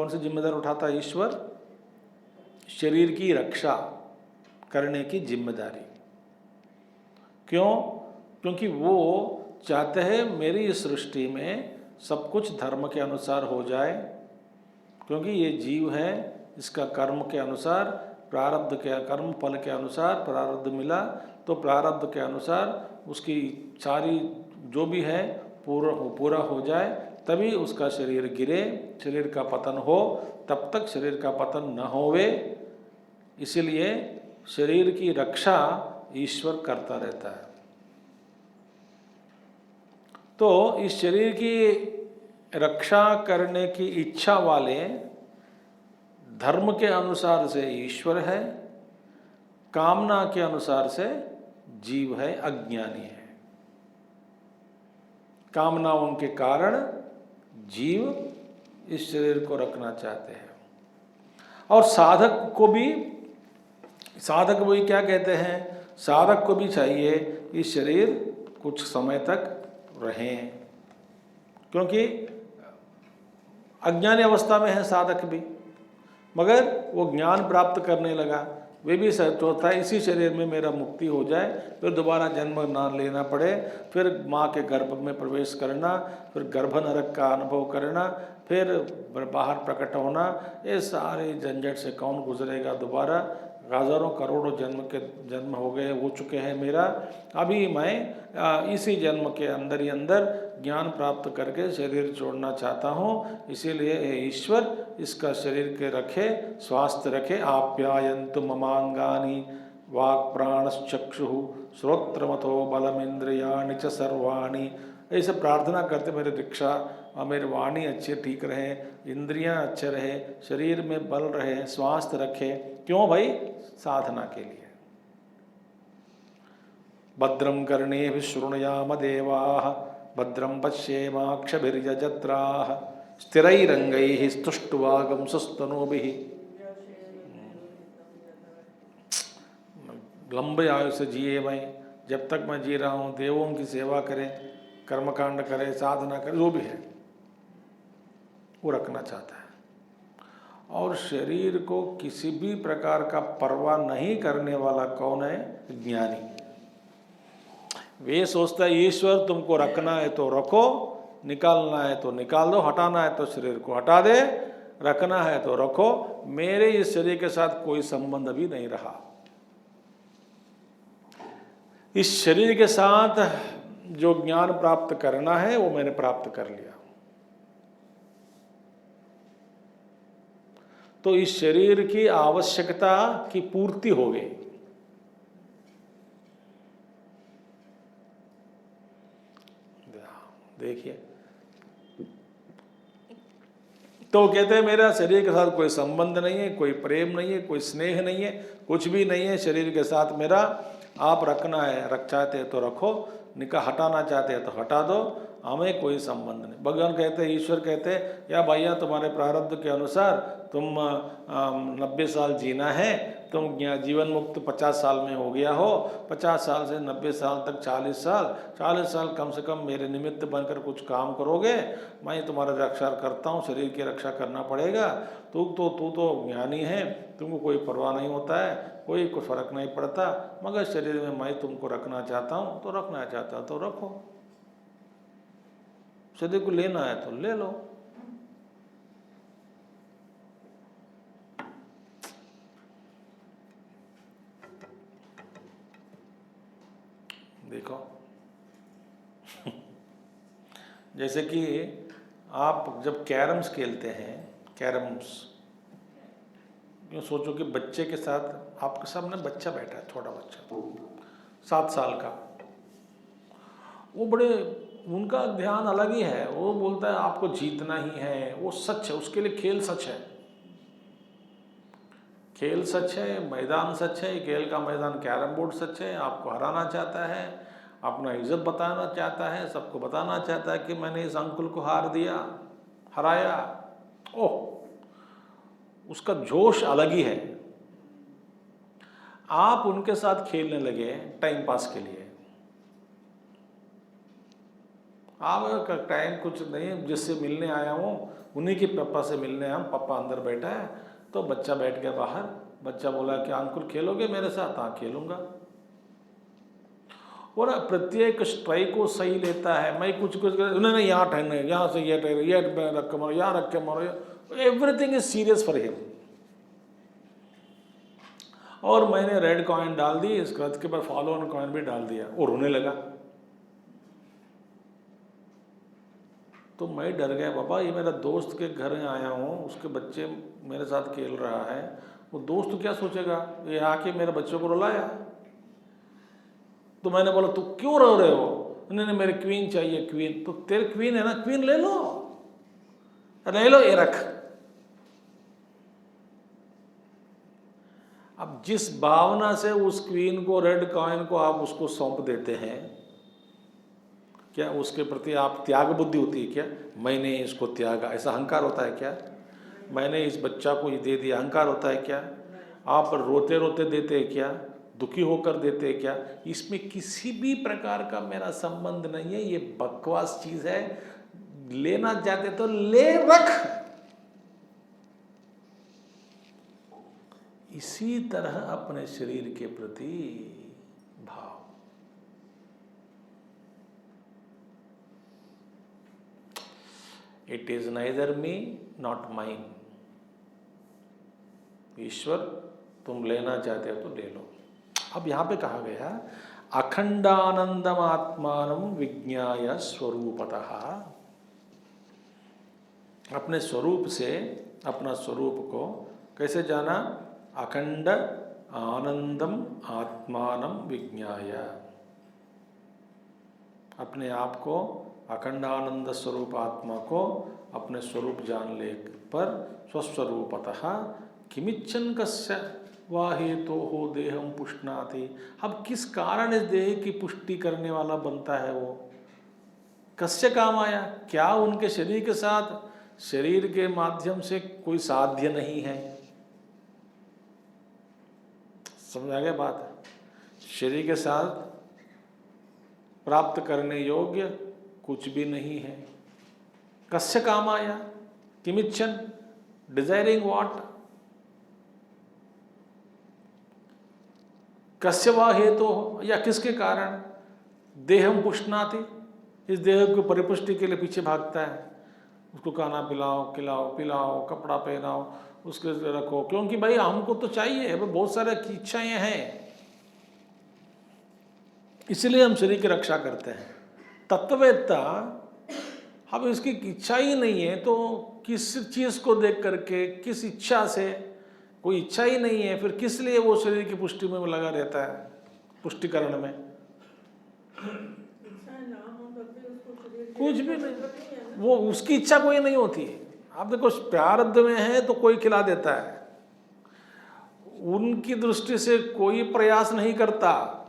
सी जिम्मेदारी उठाता है ईश्वर? शरीर की रक्षा करने की जिम्मेदारी। क्यों? क्योंकि वो चाहते हैं मेरी इस सृष्टि में सब कुछ धर्म के अनुसार हो जाए, क्योंकि ये जीव है, इसका कर्म के अनुसार, प्रारब्ध के कर्म फल के अनुसार प्रारब्ध मिला, तो प्रारब्ध के अनुसार उसकी सारी जो भी है पूरा हो जाए, तभी उसका शरीर गिरे, शरीर का पतन हो। तब तक शरीर का पतन न होवे, इसलिए शरीर की रक्षा ईश्वर करता रहता है। तो इस शरीर की रक्षा करने की इच्छा वाले धर्म के अनुसार से ईश्वर है, कामना के अनुसार से जीव है, अज्ञानी है। कामनाओं के कारण जीव इस शरीर को रखना चाहते हैं। और साधक को भी क्या कहते हैं? साधक को भी चाहिए इस शरीर कुछ समय तक रहें, क्योंकि अज्ञानी अवस्था में है साधक भी, मगर वो ज्ञान प्राप्त करने लगा, वे भी सोचता है इसी शरीर में मेरा मुक्ति हो जाए, फिर दोबारा जन्म ना लेना पड़े, फिर माँ के गर्भ में प्रवेश करना, फिर गर्भ नरक का अनुभव करना, फिर बाहर प्रकट होना, ये सारे झंझट से कौन गुजरेगा दोबारा? हजारों करोड़ों जन्म हो चुके हैं मेरा, अभी मैं इसी जन्म के अंदर ही अंदर ज्ञान प्राप्त करके शरीर छोड़ना चाहता हूँ। इसीलिए ईश्वर इसका शरीर के रखे, स्वास्थ्य रखे। आप्यायन्तु ममांगानि वाक् प्राणश्चक्षुः श्रोत्रमथो बलमिंद्रियाणि च सर्वाणि। ऐसे प्रार्थना करते मेरे दीक्षा और मेरी वाणी अच्छे ठीक रहे, इंद्रियां अच्छे रहे, शरीर में बल रहे, स्वास्थ्य रखे। क्यों भाई? साधना के लिए। भद्रं कर्णेभिः शृणुयाम देवाः, भद्रं पश्येमाक्षभिर्यजत्राः, स्थिरैरङ्गैः स्तुष्ट्वागं सुस्तनूभिः। लंबे आयु से जिए मैं, जब तक मैं जी रहा हूँ देवों की सेवा करें, कर्मकांड करे, साधना करे, जो भी है वो रखना चाहता है। और शरीर को किसी भी प्रकार का परवाह नहीं करने वाला कौन है? ज्ञानी। वे सोचता है ईश्वर तुमको रखना है तो रखो, निकालना है तो निकाल दो, हटाना है तो शरीर को हटा दे, रखना है तो रखो, मेरे इस शरीर के साथ कोई संबंध भी नहीं रहा। इस शरीर के साथ जो ज्ञान प्राप्त करना है वो मैंने प्राप्त कर लिया। तो इस शरीर की आवश्यकता की पूर्ति हो गई। देखिए, तो कहते हैं मेरा शरीर के साथ कोई संबंध नहीं है, कोई प्रेम नहीं है, कोई स्नेह नहीं है, कुछ भी नहीं है शरीर के साथ मेरा। आप रखना है, रख चाहते हैं तो रखो, हटाना चाहते हैं तो हटा दो, हमें कोई संबंध नहीं। भगवान कहते, ईश्वर कहते, या भैया तुम्हारे प्रारब्ध के अनुसार तुम 90 साल जीना है, तुम जीवन मुक्त 50 साल में हो गया हो, 50 साल से 90 साल तक 40 साल कम से कम मेरे निमित्त बनकर कुछ काम करोगे, मैं तुम्हारा रक्षा करता हूँ, शरीर की रक्षा करना पड़ेगा। तू तो ज्ञानी है, तुमको कोई परवाह नहीं होता है, कोई फर्क नहीं पड़ता, मगर शरीर में मैं तुमको रखना चाहता हूँ तो रखना चाहता तो रखो, शरीर को लेना है तो ले लो। देखो जैसे कि आप जब कैरम्स खेलते हैं, कैरम्स, यूँ सोचो कि बच्चे के साथ आपके सामने बच्चा बैठा है, छोटा बच्चा 7 साल का, वो बड़े, उनका ध्यान अलग ही है, वो बोलता है आपको जीतना ही है, वो सच है, उसके लिए खेल सच है, खेल सच है, मैदान सच है, खेल का मैदान कैरम बोर्ड सच है, आपको हराना चाहता है, अपना इज्जत बताना चाहता है, सबको बताना चाहता है कि मैंने इस अंकुल को हराया। ओह, उसका जोश अलग ही है। आप उनके साथ खेलने लगे टाइम पास के लिए, आप टाइम कुछ नहीं, जिससे मिलने आया हूँ उन्हीं के पापा से मिलने आया हूँ, पापा अंदर बैठा है, तो बच्चा बैठ गया बाहर, बच्चा बोला कि अंकुल खेलोगे मेरे साथ? हाँ खेलूंगा। और प्रत्येक स्ट्राइक को सही लेता है, मैं कुछ नहीं, यहाँ ठहरने, यहाँ से ये ठहरे, ये रख के मारो, यहाँ रख के मारो, everything is serious for him. और मैंने रेड कॉइन डाल दी, इसके बाद फॉलो ऑन कॉइन भी डाल दिया, और रोने लगा। तो मैं डर गया, बाबा ये मेरा दोस्त के घर में आया हूँ, उसके बच्चे मेरे साथ खेल रहा है, वो दोस्त क्या सोचेगा, ये आके मेरे बच्चों को रुलाया। तो मैंने बोला तू क्यों रो रहे हो? नहीं मेरे क्वीन चाहिए, क्वीन। तो तेरे क्वीन है ना, क्वीन ले लो, ये रख। अब जिस भावना से उस क्वीन को, रेड कॉइन को आप उसको सौंप देते हैं, क्या उसके प्रति आप त्याग बुद्धि होती है क्या? मैंने इसको त्यागा, ऐसा अहंकार होता है क्या? मैंने इस बच्चा को ये दे दिया, अहंकार होता है क्या? आप रोते रोते देते हैं क्या? दुखी होकर देते हैं क्या? इसमें किसी भी प्रकार का मेरा संबंध नहीं है, ये बकवास चीज है। लेना चाहते तो ले रख। इसी तरह अपने शरीर के प्रति भाव। It is neither me not mine. ईश्वर तुम लेना चाहते हो तो ले लो। अब यहां पे कहा गया अखंडानंदम आत्मानं विज्ञाय स्वरूपतः। अपने स्वरूप से अपना स्वरूप को कैसे जाना? अखंड आनंदम आत्मानं विज्ञाय। अपने आप को, अखंड आनंद स्वरूप आत्मा को अपने स्वरूप जान ले पर स्वस्वरूपतः किमिच्छन कस्य वाहेतो हो देहम पुष्णाति। अब किस कारण इस देह की पुष्टि करने वाला बनता है वो? कस्य काम आया? क्या उनके शरीर के साथ, शरीर के माध्यम से कोई साध्य नहीं है? समझ आ गया बात? शरीर के साथ प्राप्त करने योग्य कुछ भी नहीं है। कस्य काम आया? किमिच्छन, डिजायरिंग व्हाट? कस्य वा हेतु, या किसके कारण? देहम पुष्णाति, इस देह को परिपुष्टि के लिए पीछे भागता है। उसको खाना पिलाओ, खिलाओ, पिलाओ, कपड़ा पहनाओ, उसके रखो, क्योंकि भाई हमको तो चाहिए, बहुत सारे इच्छाएं हैं, इसलिए हम शरीर की रक्षा करते हैं। तत्ववेत्ता अब इसकी इच्छा ही नहीं है तो किस चीज को देख करके, किस इच्छा से, कोई इच्छा ही नहीं है, फिर किस लिए वो शरीर की पुष्टि में लगा रहता है, पुष्टिकरण में? कुछ भी नहीं, वो उसकी इच्छा कोई नहीं होती है। आप देखो प्रारब्ध में है तो कोई खिला देता है, उनकी दृष्टि से कोई प्रयास नहीं करता।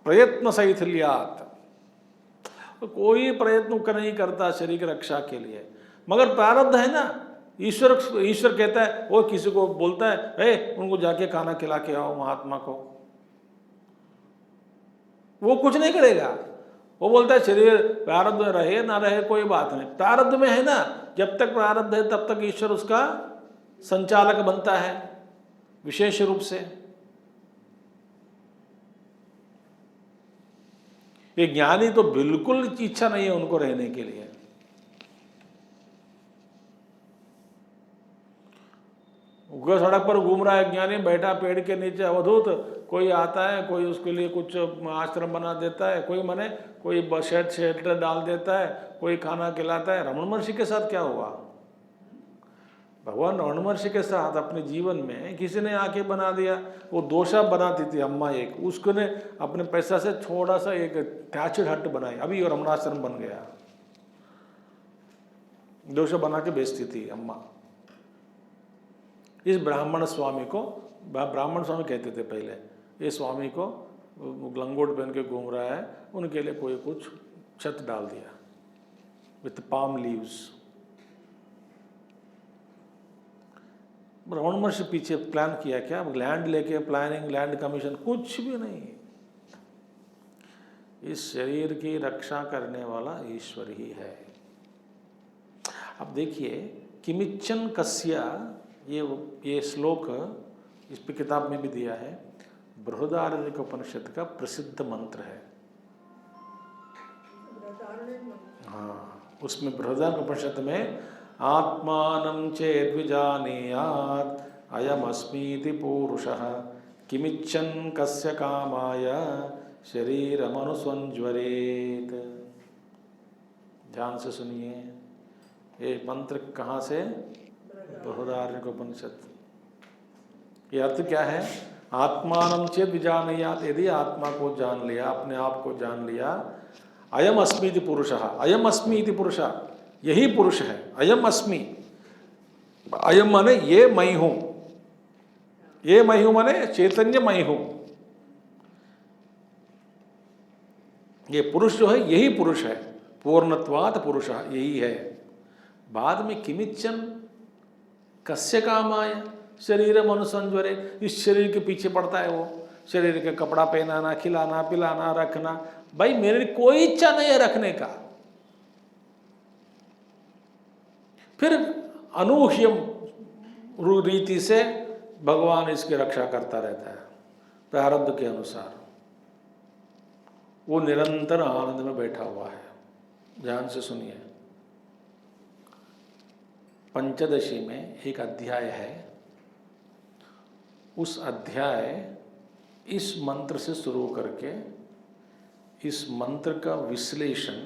प्रयत्न शैथिल्यात्, कोई प्रयत्न नहीं करता शरीर की रक्षा के लिए, मगर प्रारब्ध है ना। ईश्वर कहता है, वो किसी को बोलता है उनको जाके खाना खिला के आओ महात्मा को, वो कुछ नहीं करेगा। वो बोलता है शरीर प्रारब्ध में रहे ना रहे कोई बात नहीं, प्रारब्ध में है ना, जब तक प्रारब्ध है तब तक ईश्वर उसका संचालक बनता है विशेष रूप से। ये ज्ञानी तो बिल्कुल इच्छा नहीं है उनको रहने के लिए। वो सड़क पर घूम रहा है ज्ञानी, बैठा पेड़ के नीचे अवधूत, कोई आता है, कोई उसके लिए कुछ आश्रम बना देता है, कोई शेल्टर डाल देता है, कोई खाना खिलाता है। रमण महर्षि के साथ क्या हुआ? भगवान रमण महर्षि के साथ अपने जीवन में किसी ने आके बना दिया। वो दोषा बनाती थी अम्मा एक, उसको ने अपने पैसा से थोड़ा सा एक टैचड हट बनाई, अभी वो रमणाश्रम बन गया। दोषा बना के बेचती थी अम्मा। इस ब्राह्मण स्वामी को, ब्राह्मण स्वामी कहते थे पहले, ये स्वामी को लंगोट पहन के घूम रहा है, उनके लिए कोई कुछ छत डाल दिया विथ पाम लीव्स। रमण महर्षि पीछे प्लान किया क्या? लैंड लेके प्लानिंग, लैंड कमीशन, कुछ भी नहीं। इस शरीर की रक्षा करने वाला ईश्वर ही है। अब देखिए, किमिच्चन कस्य, ये श्लोक इस पे किताब में भी दिया है, बृहदारण्यक उपनिषद का प्रसिद्ध मंत्र है। हाँ, उसमें बृहदारण्यक उपनिषद में आत्मानं चेद्विजानीयात् अयमस्मीति पुरुषः किमिच्छन् कस्य कामाय शरीरमनुसंज्वरेत्। ध्यान से सुनिए, ये मंत्र कहाँ से? बृहदारण्यक उपनिषद। ये अर्थ क्या है? आत्मानं चेत् विजानीयात्, यदि आत्मा को जान लिया, अपने आप को जान लिया, अयम अस्मीति पुरुषः, अयम अस्मि इति पुरुषः, यही पुरुष है। अयम अस्मि, अयम माने ये मैं हूं, ये मैं हूं माने चैतन्य मैं हूं। ये पुरुष जो है यही पुरुष है, पूर्णत्वात् पुरुषः, यही है। बाद में किमिच्छन् कस्य कामाय शरीरम अनुसंज्वरे, इस शरीर के पीछे पड़ता है वो, शरीर के कपड़ा पहनाना, खिलाना पिलाना रखना। भाई मेरी कोई इच्छा नहीं है रखने का। फिर अनूह्यम रीति से भगवान इसकी रक्षा करता रहता है प्रारब्ध के अनुसार। वो निरंतर आनंद में बैठा हुआ है। ध्यान से सुनिए, पंचदशी में एक अध्याय है, उस अध्याय इस मंत्र से शुरू करके इस मंत्र का विश्लेषण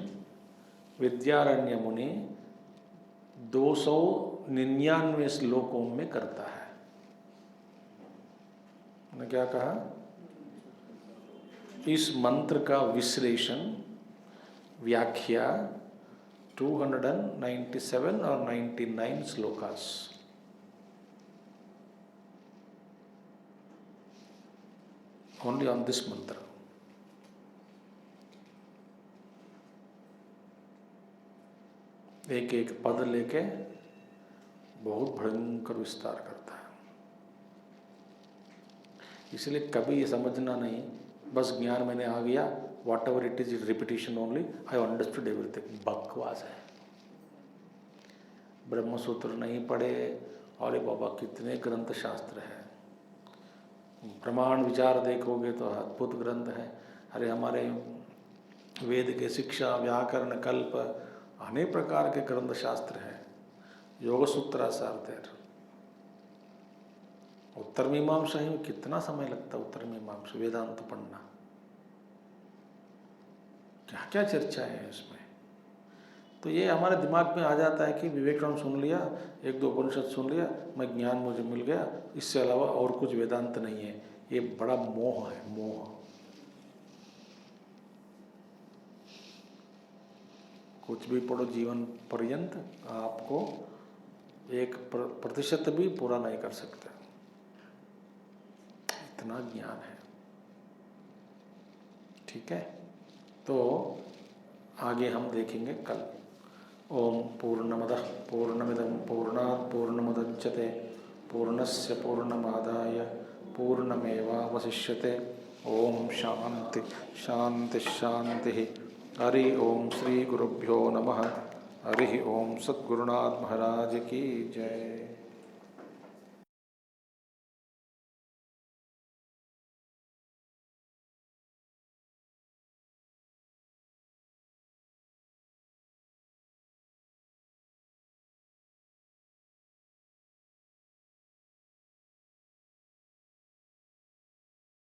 विद्यारण्य मुनि 299 श्लोकों में करता है। मैंने क्या कहा? इस मंत्र का विश्लेषण, व्याख्या 297 और 99 श्लोकास। ओनली ऑन दिस मंत्र। एक एक पद लेके बहुत भयंकर विस्तार करता है। इसलिए कभी ये समझना नहीं बस ज्ञान मैंने आ गया, what ever it is repetition only, I understood everything. बकवास है। ब्रह्मसूत्र नहीं पढ़े, अरे बाबा कितने ग्रंथ शास्त्र है, प्रमाण विचार देखोगे तो अद्भुत ग्रंथ है। अरे हमारे वेद के शिक्षा, व्याकरण, कल्प, अनेक प्रकार के ग्रंथ शास्त्र हैं। योग सूत्रासार, उत्तर मीमांसा ही में कितना समय लगता है, उत्तर मीमांसा वेदांत पढ़ना, क्या क्या चर्चा है इसमें। तो ये हमारे दिमाग में आ जाता है कि विवेकानंद सुन लिया, एक दो उपनिषद सुन लिया, मैं ज्ञान मुझे मिल गया, इससे अलावा और कुछ वेदांत नहीं है। ये बड़ा मोह है, मोह। कुछ भी पढ़ो जीवन पर्यंत आपको 1% भी पूरा नहीं कर सकते, इतना ज्ञान है। ठीक है, तो आगे हम देखेंगे कल। ओम पूर्णमदः पूर्णमिदं पूर्णात् पूर्णमुदच्यते पूर्णस्य पूर्णमादाय पूर्णमेवावशिष्यते। ओम शांति शांति शांति। हरि ओम श्री गुरुभ्यो नमः। हरि ओम। सद्गुरुनाथ महाराज की जय।